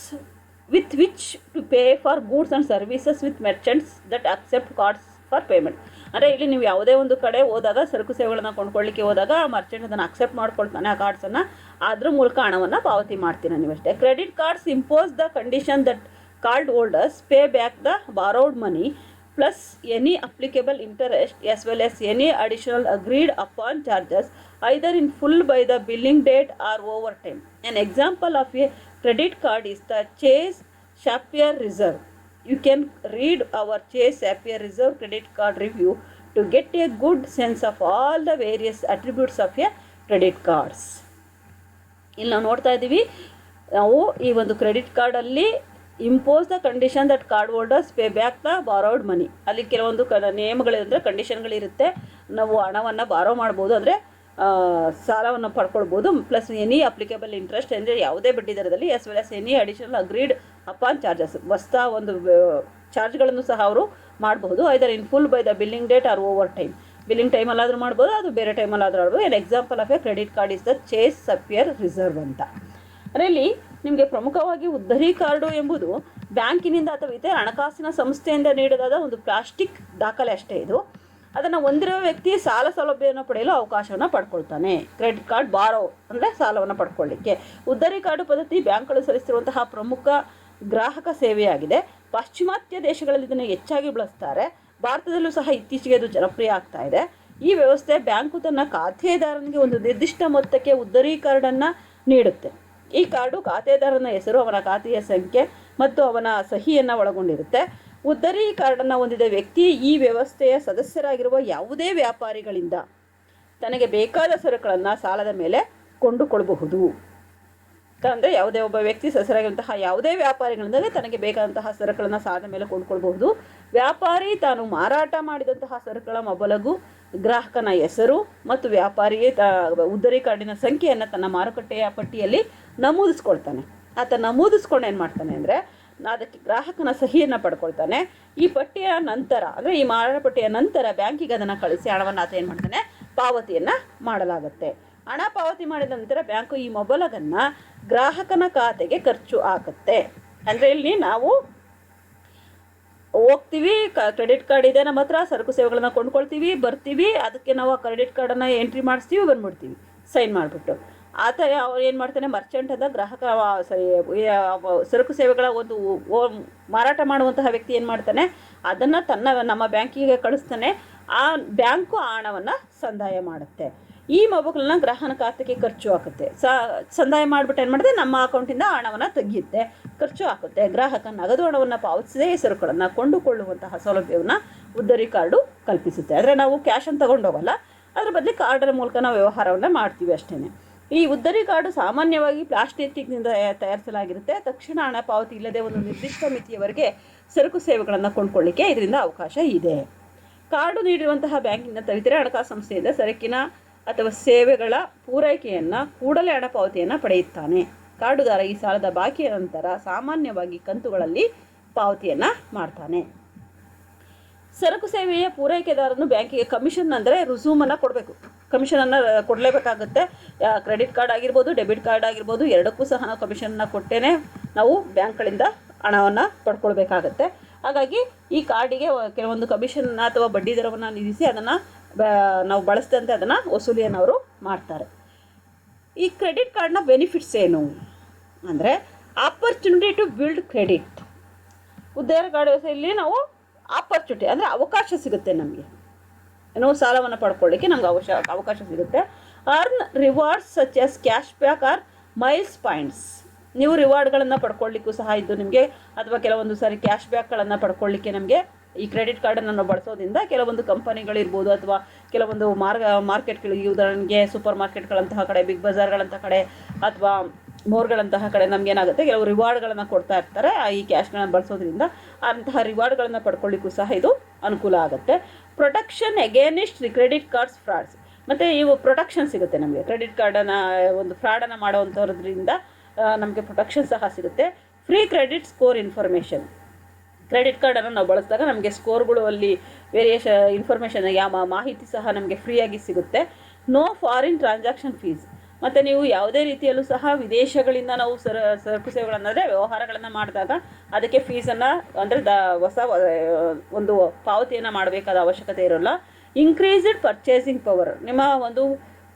with which to pay for goods and services with merchants that accept cards for payment. ಅಂದರೆ ಇಲ್ಲಿ ನೀವು ಯಾವುದೇ ಒಂದು ಕಡೆ ಹೋದಾಗ, ಸರಕು ಸೇವೆಗಳನ್ನು ಕೊಂಡ್ಕೊಳ್ಳಿಕ್ಕೆ ಹೋದಾಗ ಆ ಮರ್ಚೆಂಟ್ ಅದನ್ನು ಅಕ್ಸೆಪ್ಟ್ ಮಾಡ್ಕೊಳ್ತಾನೆ, ಆ ಕಾರ್ಡ್ಸನ್ನು. ಅದ್ರ ಮೂಲಕ ಹಣವನ್ನು ಪಾವತಿ ಮಾಡ್ತೀನಿ ನೀವಷ್ಟೇ. Credit cards impose the condition that card holders pay back the borrowed money plus any applicable interest as well as any additional agreed upon charges either in full by the billing date or over time. An example of a credit card is the Chase Sapphire Reserve. You can read our Chase Sapphire Reserve credit card review to get a good sense of all the various attributes of a credit cards. ಇಲ್ಲಿ ನಾವು ನೋಡ್ತಾ ಇದ್ದೀವಿ, ನಾವು ಈ ಒಂದು ಕ್ರೆಡಿಟ್ ಕಾರ್ಡಲ್ಲಿ impose the condition that card holders pay back the borrowed money. ಅಲ್ಲಿ ಕೆಲವೊಂದು ನಿಯಮಗಳಿರುತ್ತೆ, ಕಂಡೀಷನ್ಗಳಿರುತ್ತೆ. ನಾವು ಹಣವನ್ನು ಬಾರೋ ಮಾಡ್ಬೋದು, ಅಂದರೆ ಸಾಲವನ್ನು ಪಡ್ಕೊಳ್ಬೋದು. ಪ್ಲಸ್ ಎನಿ ಅಪ್ಲಿಕೇಬಲ್ ಇಂಟ್ರೆಸ್ಟ್ ಅಂದರೆ ಯಾವುದೇ ಬಡ್ಡಿ ದರದಲ್ಲಿ, as well as any additional agreed upon charges, ಹೊಸ ಒಂದು ಚಾರ್ಜ್ಗಳನ್ನು ಸಹ ಅವರು ಮಾಡಬಹುದು. Either in full by the billing date or over time. Billing ಟೈಮಲ್ಲಾದರೂ ಮಾಡ್ಬೋದು, ಅದು ಬೇರೆ ಟೈಮಲ್ಲಾದರೂ ಆಡ್ಬೋದು. An example of a credit card is the Chase Sapphire Reserve ಅಂತ. ಅದರಲ್ಲಿ ನಿಮಗೆ ಪ್ರಮುಖವಾಗಿ ಉದ್ದರಿ ಕಾರ್ಡು ಎಂಬುದು ಬ್ಯಾಂಕಿನಿಂದ ಅಥವಾ ಇತರ ಹಣಕಾಸಿನ ಸಂಸ್ಥೆಯಿಂದ ನೀಡಲಾದ ಒಂದು ಪ್ಲಾಸ್ಟಿಕ್ ದಾಖಲೆ ಅಷ್ಟೇ. ಇದು ಅದನ್ನು ಹೊಂದಿರುವ ವ್ಯಕ್ತಿ ಸಾಲ ಸೌಲಭ್ಯವನ್ನು ಪಡೆಯಲು ಅವಕಾಶವನ್ನು ಪಡ್ಕೊಳ್ತಾನೆ. ಕ್ರೆಡಿಟ್ ಕಾರ್ಡ್ ಬಾರೋ ಅಂದರೆ ಸಾಲವನ್ನು ಪಡ್ಕೊಳ್ಳಿಕ್ಕೆ. ಉದ್ದರಿ ಕಾರ್ಡು ಪದ್ಧತಿ ಬ್ಯಾಂಕ್ಗಳು ಸಲ್ಲಿಸುತ್ತಿರುವಂತಹ ಪ್ರಮುಖ ಗ್ರಾಹಕ ಸೇವೆಯಾಗಿದೆ. ಪಾಶ್ಚಿಮಾತ್ಯ ದೇಶಗಳಲ್ಲಿ ಇದನ್ನು ಹೆಚ್ಚಾಗಿ ಬಳಸ್ತಾರೆ. ಭಾರತದಲ್ಲೂ ಸಹ ಇತ್ತೀಚೆಗೆ ಇದು ಜನಪ್ರಿಯ ಆಗ್ತಾ ಇದೆ. ಈ ವ್ಯವಸ್ಥೆ ಬ್ಯಾಂಕು ತನ್ನ ಖಾತೆದಾರನಿಗೆ ಒಂದು ನಿರ್ದಿಷ್ಟ ಮೊತ್ತಕ್ಕೆ ಉದ್ದರಿ ಕಾರ್ಡನ್ನು ನೀಡುತ್ತೆ. ಈ ಕಾರ್ಡು ಖಾತೆದಾರನ ಹೆಸರು, ಅವನ ಖಾತೆಯ ಸಂಖ್ಯೆ ಮತ್ತು ಅವನ ಸಹಿಯನ್ನು ಒಳಗೊಂಡಿರುತ್ತೆ. ಉದ್ದರಿ ಕಾರ್ಡನ್ನು ಹೊಂದಿದ ವ್ಯಕ್ತಿ ಈ ವ್ಯವಸ್ಥೆಯ ಸದಸ್ಯರಾಗಿರುವ ಯಾವುದೇ ವ್ಯಾಪಾರಿಗಳಿಂದ ತನಗೆ ಬೇಕಾದ ಸರಕುಗಳನ್ನು ಸಾಲದ ಮೇಲೆ ಕೊಂಡುಕೊಳ್ಳಬಹುದು. ಅಂದರೆ ಯಾವುದೇ ಒಬ್ಬ ವ್ಯಕ್ತಿ ಸದಸ್ಯರಾಗಿರುವಂತಹ ಯಾವುದೇ ವ್ಯಾಪಾರಿಗಳಿಂದ ತನಗೆ ಬೇಕಾದಂತಹ ಸರಕುಗಳನ್ನು ಸಾಲದ ಮೇಲೆ ಕೊಂಡುಕೊಳ್ಬಹುದು. ವ್ಯಾಪಾರಿ ತಾನು ಮಾರಾಟ ಮಾಡಿದಂತಹ ಸರಕುಗಳ ಮೊಬಲಗು, ಗ್ರಾಹಕನ ಹೆಸರು ಮತ್ತು ವ್ಯಾಪಾರಿಯೇ ಉದ್ದರಿ ಕಾರ್ಡಿನ ಸಂಖ್ಯೆಯನ್ನು ತನ್ನ ಮಾರುಕಟ್ಟೆಯ ಪಟ್ಟಿಯಲ್ಲಿ ನಮೂದಿಸ್ಕೊಳ್ತಾನೆ. ಆತ ನಮೂದಿಸ್ಕೊಂಡು ಏನು ಮಾಡ್ತಾನೆ ಅಂದರೆ ಅದಕ್ಕೆ ಗ್ರಾಹಕನ ಸಹಿಯನ್ನು ಪಡ್ಕೊಳ್ತಾನೆ. ಈ ಪಟ್ಟಿಯ ನಂತರ, ಅಂದರೆ ಈ ಮಾರಾಟ ಪಟ್ಟಿಯ ನಂತರ ಬ್ಯಾಂಕಿಗೆ ಅದನ್ನು ಕಳಿಸಿ ಹಣವನ್ನು ಆತ ಏನು ಮಾಡ್ತಾನೆ, ಪಾವತಿಯನ್ನು ಮಾಡಲಾಗುತ್ತೆ. ಹಣ ಪಾವತಿ ಮಾಡಿದ ನಂತರ ಬ್ಯಾಂಕು ಈ ಮೊಬಲಗನ್ನು ಗ್ರಾಹಕನ ಖಾತೆಗೆ ಖರ್ಚು ಹಾಕುತ್ತೆ. ಅಂದರೆ ಇಲ್ಲಿ ನಾವು ಹೋಗ್ತೀವಿ, ಕ್ರೆಡಿಟ್ ಕಾರ್ಡ್ ಇದೆ ನಮ್ಮ ಹತ್ರ, ಸರಕು ಸೇವೆಗಳನ್ನು ಕೊಂಡ್ಕೊಳ್ತೀವಿ, ಬರ್ತೀವಿ, ಅದಕ್ಕೆ ನಾವು ಆ ಕ್ರೆಡಿಟ್ ಕಾರ್ಡನ್ನು ಎಂಟ್ರಿ ಮಾಡಿಸ್ತೀವಿ, ಬಂದ್ಬಿಡ್ತೀವಿ ಸೈನ್ ಮಾಡಿಬಿಟ್ಟು. ಆತ ಏನು ಮಾಡ್ತಾನೆ, ಮರ್ಚೆಂಟ್ ಅದ ಗ್ರಾಹಕ ಸರಕು ಸೇವೆಗಳ ಒಂದು ಮಾರಾಟ ಮಾಡುವಂತಹ ವ್ಯಕ್ತಿ ಏನು ಮಾಡ್ತಾನೆ, ಅದನ್ನು ನಮ್ಮ ಬ್ಯಾಂಕಿಗೆ ಕಳಿಸ್ತಾನೆ. ಆ ಬ್ಯಾಂಕು ಆ ಹಣವನ್ನು ಸಂದಾಯ ಮಾಡುತ್ತೆ. ಈ ಮೊಬೈಲ್ನ ಗ್ರಾಹಕನ ಖಾತೆಗೆ ಖರ್ಚು ಹಾಕುತ್ತೆ. ಸಂದಾಯ ಮಾಡಿಬಿಟ್ಟು ಏನು ಮಾಡುತ್ತೆ, ನಮ್ಮ ಅಕೌಂಟಿಂದ ಹಣವನ್ನು ತೆಗೆಯುತ್ತೆ, ಖರ್ಚು ಹಾಕುತ್ತೆ. ಗ್ರಾಹಕ ನಗದು ಹಣವನ್ನು ಪಾವತಿಸದೇ ಸರಕುಗಳನ್ನು ಕೊಂಡುಕೊಳ್ಳುವಂತಹ ಸೌಲಭ್ಯವನ್ನು ಉದ್ದರಿ ಕಾರ್ಡು ಕಲ್ಪಿಸುತ್ತೆ. ಅಂದರೆ ನಾವು ಕ್ಯಾಶನ್ನು ತಗೊಂಡೋಗಲ್ಲ, ಅದರ ಬದಲು ಕಾರ್ಡರ ಮೂಲಕ ನಾವು ವ್ಯವಹಾರವನ್ನು ಮಾಡ್ತೀವಿ ಅಷ್ಟೇ. ಈ ಉದ್ದರಿ ಕಾರ್ಡು ಸಾಮಾನ್ಯವಾಗಿ ಪ್ಲಾಸ್ಟಿಕ್ನಿಂದ ತಯಾರಿಸಲಾಗಿರುತ್ತೆ. ತಕ್ಷಣ ಹಣ ಪಾವತಿ ಇಲ್ಲದೆ ಒಂದು ನಿರ್ದಿಷ್ಟ ಮಿತಿಯವರೆಗೆ ಸರಕು ಸೇವೆಗಳನ್ನು ಕೊಂಡ್ಕೊಳ್ಳಿಕ್ಕೆ ಇದರಿಂದ ಅವಕಾಶ ಇದೆ. ಕಾರ್ಡು ನೀಡಿರುವಂತಹ ಬ್ಯಾಂಕಿನ ಇತರೆ ಹಣಕಾಸು ಸಂಸ್ಥೆಯಿಂದ ಸರಕಿನ ಅಥವಾ ಸೇವೆಗಳ ಪೂರೈಕೆಯನ್ನು ಕೂಡಲೇ ಹಣ ಪಾವತಿಯನ್ನು ಪಡೆಯುತ್ತಾನೆ. ಕಾರ್ಡುದಾರ ಈ ಸಾಲದ ಬಾಕಿಯ ನಂತರ ಸಾಮಾನ್ಯವಾಗಿ ಕಂತುಗಳಲ್ಲಿ ಪಾವತಿಯನ್ನು ಮಾಡ್ತಾನೆ. ಸರಕು ಸೇವೆಯ ಪೂರೈಕೆದಾರನು ಬ್ಯಾಂಕಿಗೆ ಕಮಿಷನ್ ಅಂದರೆ ರುಸೂಮನ್ನು ಕೊಡಬೇಕು, ಕಮಿಷನನ್ನು ಕೊಡಲೇಬೇಕಾಗುತ್ತೆ. ಕ್ರೆಡಿಟ್ ಕಾರ್ಡ್ ಆಗಿರ್ಬೋದು, ಡೆಬಿಟ್ ಕಾರ್ಡ್ ಆಗಿರ್ಬೋದು, ಎರಡಕ್ಕೂ ಸಹ ನಾವು ಕಮಿಷನನ್ನು ಕೊಟ್ಟೇ ನಾವು ಬ್ಯಾಂಕ್ಗಳಿಂದ ಹಣವನ್ನು ಪಡ್ಕೊಳ್ಬೇಕಾಗತ್ತೆ. ಹಾಗಾಗಿ ಈ ಕಾರ್ಡಿಗೆ ಕೆಲವೊಂದು ಕಮಿಷನ್ ಅಥವಾ ಬಡ್ಡಿ ದರವನ್ನು ನಿಲ್ಲಿಸಿ ಅದನ್ನು ನಾವು ಬಳಸಿದಂತೆ ಅದನ್ನು ವಸೂಲಿಯನ್ನು ಅವರು ಮಾಡ್ತಾರೆ. ಈ ಕ್ರೆಡಿಟ್ ಕಾರ್ಡ್ನ ಬೆನಿಫಿಟ್ಸ್ ಏನು ಅಂದರೆ ಆಪರ್ಚುನಿಟಿ ಟು ಬಿಲ್ಡ್ ಕ್ರೆಡಿಟ್. ಉದ್ದರಿ ಕಾರ್ಡ್ ವ್ಯವಸ್ಥೆಯಲ್ಲಿ ನಾವು ಆಪರ್ಚುನಿಟಿ ಅಂದರೆ ಅವಕಾಶ ಸಿಗುತ್ತೆ, ನಮಗೆ ಏನೋ ಸಾಲವನ್ನು ಪಡ್ಕೊಳ್ಳಿಕ್ಕೆ ನಮ್ಗೆ ಅವಕಾಶ ಸಿಗುತ್ತೆ. Earn rewards such as cash back or miles points. ನೀವು ರಿವಾರ್ಡ್ಗಳನ್ನು ಪಡ್ಕೊಳ್ಳಿಕ್ಕೂ ಸಹ ಇದು ನಿಮಗೆ, ಅಥವಾ ಕೆಲವೊಂದು ಸಾರಿ ಕ್ಯಾಶ್ ಬ್ಯಾಕ್ಗಳನ್ನು ಪಡ್ಕೊಳ್ಳಿಕ್ಕೆ ನಮಗೆ ಈ ಕ್ರೆಡಿಟ್ ಕಾರ್ಡನ್ನು ನಾವು ಬಳಸೋದ್ರಿಂದ ಕೆಲವೊಂದು ಕಂಪನಿಗಳಿರ್ಬೋದು ಅಥವಾ ಕೆಲವೊಂದು ಮಾರ್ಕೆಟ್ಗಳಿಗೆ, ಉದಾಹರಣೆಗೆ ಸೂಪರ್ ಮಾರ್ಕೆಟ್ಗಳಂತಹ ಕಡೆ, ಬಿಗ್ ಬಜಾರ್ಗಳಂತಹ ಕಡೆ ಅಥವಾ ಮೋರ್ಗಳಂತಹ ಕಡೆ ನಮಗೇನಾಗುತ್ತೆ, ಕೆಲವು ರಿವಾರ್ಡ್ಗಳನ್ನು ಕೊಡ್ತಾ ಇರ್ತಾರೆ. ಈ ಕ್ಯಾಶ್ಗಳನ್ನು ಬಳಸೋದ್ರಿಂದ ಅಂತಹ ರಿವಾರ್ಡ್ಗಳನ್ನು ಪಡ್ಕೊಳ್ಳಿಕ್ಕೂ ಸಹ ಇದು ಅನುಕೂಲ ಆಗುತ್ತೆ. Protection against credit cards frauds, ಮತ್ತು ಇವು ಪ್ರೊಟೆಕ್ಷನ್ ಸಿಗುತ್ತೆ ನಮಗೆ. ಕ್ರೆಡಿಟ್ ಕಾರ್ಡನ್ನು ಒಂದು ಫ್ರಾಡನ್ನು ಮಾಡೋವಂಥದ್ರಿಂದ ನಮಗೆ ಪ್ರೊಟೆಕ್ಷನ್ ಸಹ ಸಿಗುತ್ತೆ. Free credit score information, credit ಕಾರ್ಡನ್ನು ನಾವು ಬಳಸಿದಾಗ ನಮಗೆ ಸ್ಕೋರ್ಗಳು ಅಲ್ಲಿ ಇನ್ಫಾರ್ಮೇಷನ್ ಮಾಹಿತಿ ಸಹ ನಮಗೆ ಫ್ರೀಯಾಗಿ ಸಿಗುತ್ತೆ. ನೋ ಫಾರಿನ್ ಟ್ರಾನ್ಸಾಕ್ಷನ್ ಫೀಸ್, ಮತ್ತು ನೀವು ಯಾವುದೇ ರೀತಿಯಲ್ಲೂ ಸಹ ವಿದೇಶಗಳಿಂದ ನಾವು ಸರಕು ಸೇವೆಗಳನ್ನು ಅಂದರೆ ವ್ಯವಹಾರಗಳನ್ನು ಮಾಡಿದಾಗ ಅದಕ್ಕೆ ಫೀಸನ್ನು ಅಂದರೆ ಹೊಸ ಒಂದು ಪಾವತಿಯನ್ನು ಮಾಡಬೇಕಾದ ಅವಶ್ಯಕತೆ ಇರೋಲ್ಲ. ಇನ್ಕ್ರೀಸ್ಡ್ ಪರ್ಚೇಸಿಂಗ್ ಪವರ್, ನಿಮ್ಮ ಒಂದು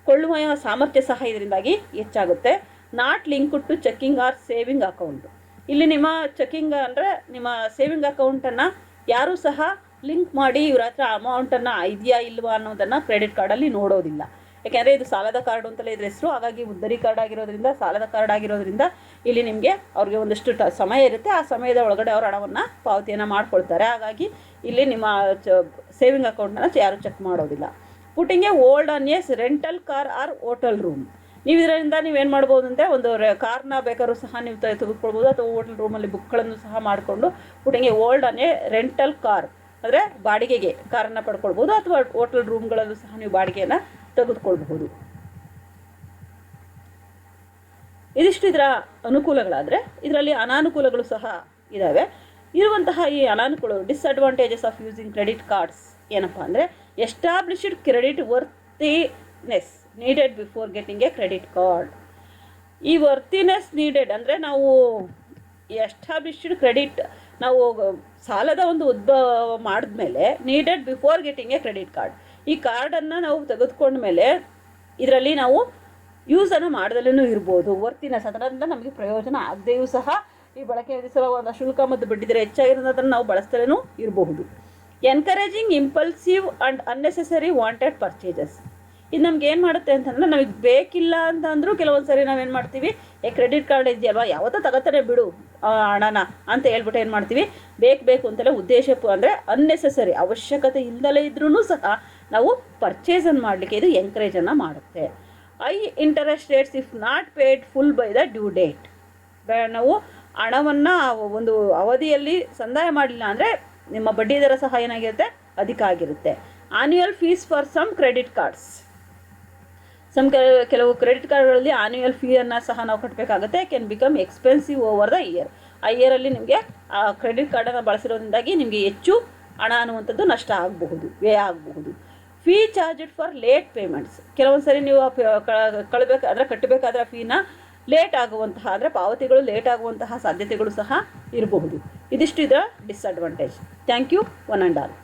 ಕೊಳ್ಳುವ ಸಾಮರ್ಥ್ಯ ಸಹ ಇದರಿಂದಾಗಿ ಹೆಚ್ಚಾಗುತ್ತೆ. Not link to checking or saving account, ಇಲ್ಲಿ ನಿಮ್ಮ ಚೆಕ್ಕಿಂಗ್ ಅಂದರೆ ನಿಮ್ಮ ಸೇವಿಂಗ್ ಅಕೌಂಟನ್ನು ಯಾರೂ ಸಹ ಲಿಂಕ್ ಮಾಡಿ ಇವ್ರ ಹತ್ರ ಅಮೌಂಟನ್ನು ಇದೆಯಾ ಇಲ್ವಾ ಅನ್ನೋದನ್ನು ಕ್ರೆಡಿಟ್ ಕಾರ್ಡಲ್ಲಿ ನೋಡೋದಿಲ್ಲ. ಯಾಕೆಂದರೆ ಇದು ಸಾಲದ ಕಾರ್ಡು ಅಂತಲೇ ಇದ್ರ ಹೆಸರು. ಹಾಗಾಗಿ ಉದ್ದರಿ ಕಾರ್ಡ್ ಆಗಿರೋದ್ರಿಂದ, ಸಾಲದ ಕಾರ್ಡ್ ಆಗಿರೋದ್ರಿಂದ ಇಲ್ಲಿ ನಿಮಗೆ ಅವ್ರಿಗೆ ಒಂದಷ್ಟು ಸಮಯ ಇರುತ್ತೆ. ಆ ಸಮಯದ ಒಳಗಡೆ ಅವ್ರ ಹಣವನ್ನು ಪಾವತಿಯನ್ನು ಮಾಡ್ಕೊಳ್ತಾರೆ. ಹಾಗಾಗಿ ಇಲ್ಲಿ ನಿಮ್ಮ ಸೇವಿಂಗ್ ಅಕೌಂಟನ್ನು ಯಾರೂ ಚೆಕ್ ಮಾಡೋದಿಲ್ಲ. Putting a hold on as rental car or hotel room, ನೀವು ಇದರಿಂದ ನೀವೇನು ಮಾಡ್ಬೋದು ಅಂದರೆ ಒಂದು ಕಾರ್ನ ಬೇಕಾದ್ರೂ ಸಹ ನೀವು ತೆಗೆದುಕೊಳ್ಬೋದು, ಅಥವಾ ಹೋಟೆಲ್ ರೂಮಲ್ಲಿ ಬುಕ್ಗಳನ್ನು ಸಹ ಮಾಡಿಕೊಂಡು putting a hold on A rental car ಅಂದರೆ ಬಾಡಿಗೆಗೆ ಕಾರನ್ನು ಪಡ್ಕೊಳ್ಬೋದು, ಅಥವಾ ಹೋಟೆಲ್ ರೂಮ್ಗಳಲ್ಲೂ ಸಹ ನೀವು ಬಾಡಿಗೆಯನ್ನು ತೆಗೆದುಕೊಳ್ಬಹುದು. ಇದಿಷ್ಟು ಇದರ ಅನುಕೂಲಗಳಾದರೆ, ಇದರಲ್ಲಿ ಅನಾನುಕೂಲಗಳು ಸಹ ಇದ್ದಾವೆ. ಇರುವಂತಹ ಈ ಅನಾನುಕೂಲ disadvantages of using credit cards ಏನಪ್ಪ ಅಂದರೆ, established credit worthiness needed before getting a credit card. ಈ ವರ್ತಿನೆಸ್ ನೀಡೆಡ್ ಅಂದರೆ ನಾವು ಎಸ್ಟಾಬ್ಲಿಷ್ಡ್ ಕ್ರೆಡಿಟ್, ನಾವು ಸಾಲದ ಒಂದು ಉದ್ಭವ ಮಾಡಿದ್ಮೇಲೆ needed before getting a credit card, ಈ ಕಾರ್ಡನ್ನು ನಾವು ತೆಗೆದುಕೊಂಡ್ಮೇಲೆ ಇದರಲ್ಲಿ ನಾವು ಯೂಸನ್ನು ಮಾಡ್ದಲೂ ಇರ್ಬೋದು. ವರ್ತಿನೆಸ್ ಅದರಿಂದ ನಮಗೆ ಪ್ರಯೋಜನ ಆಗದೆಯೂ ಸಹ ಈ ಬಳಕೆ ವಿಧಿಸುವ ಶುಲ್ಕ ಮತ್ತು ಬಡ್ಡಿದರ ಹೆಚ್ಚಾಗಿರೋದನ್ನು ನಾವು ಬಳಸ್ತಲೂ ಇರಬಹುದು. Encouraging impulsive and unnecessary wanted purchases, ಇದು ನಮ್ಗೆ ಏನು ಮಾಡುತ್ತೆ ಅಂತಂದರೆ, ನಮಗೆ ಬೇಕಿಲ್ಲ ಅಂತ ಅಂದರೂ ಕೆಲವೊಂದು ಸರಿ ನಾವೇನು ಮಾಡ್ತೀವಿ, ಕ್ರೆಡಿಟ್ ಕಾರ್ಡ್ ಇದೆಯಲ್ವಾ ಯಾವತ್ತೋ ತಗೋತಾರೆ ಬಿಡು ಹಣನ ಅಂತ ಹೇಳ್ಬಿಟ್ಟು ಏನು ಮಾಡ್ತೀವಿ, ಬೇಕು ಅಂತಲೇ ಉದ್ದೇಶ ಅಂದರೆ ಅನ್ನೆಸೆಸರಿ ಅವಶ್ಯಕತೆ ಇಲ್ಲದಲೇ ಇದ್ರೂ ಸಹ ನಾವು ಪರ್ಚೇಸನ್ನು ಮಾಡಲಿಕ್ಕೆ ಇದು ಎಂಕರೇಜನ್ನು ಮಾಡುತ್ತೆ. High interest rates if not paid full by the due date, ನಾವು ಹಣವನ್ನು ಒಂದು ಅವಧಿಯಲ್ಲಿ ಸಂದಾಯ ಮಾಡಲಿಲ್ಲ ಅಂದರೆ ನಿಮ್ಮ ಬಡ್ಡಿ ದರ ಸಹ ಏನಾಗಿರುತ್ತೆ, ಅಧಿಕ ಆಗಿರುತ್ತೆ. Annual fees for some credit cards, ಕೆಲವು ಕ್ರೆಡಿಟ್ ಕಾರ್ಡ್ಗಳಲ್ಲಿ ಆನ್ಯುವಲ್ ಫೀಯನ್ನು ಸಹ ನಾವು ಕಟ್ಟಬೇಕಾಗುತ್ತೆ. Can become expensive over the year, ಆ ಇಯರಲ್ಲಿ ನಿಮಗೆ ಆ ಕ್ರೆಡಿಟ್ ಕಾರ್ಡನ್ನು ಬಳಸಿರೋದ್ರಿಂದಾಗಿ ನಿಮಗೆ ಹೆಚ್ಚು ಹಣ ಅನ್ನುವಂಥದ್ದು ನಷ್ಟ ಆಗಬಹುದು, ವ್ಯಯ ಆಗಬಹುದು. Fee charged for late payments, ಕೆಲವೊಂದು ಸರಿ ನೀವು ಕಟ್ಟಬೇಕಾದ್ರೆ ಫೀನ ಲೇಟ್ ಆಗುವಂತಹ ಅಂದರೆ ಪಾವತಿಗಳು ಲೇಟ್ ಆಗುವಂತಹ ಸಾಧ್ಯತೆಗಳು ಸಹ ಇರಬಹುದು. ಇದಿಷ್ಟು ಇದರ disadvantage. Thank you one and all.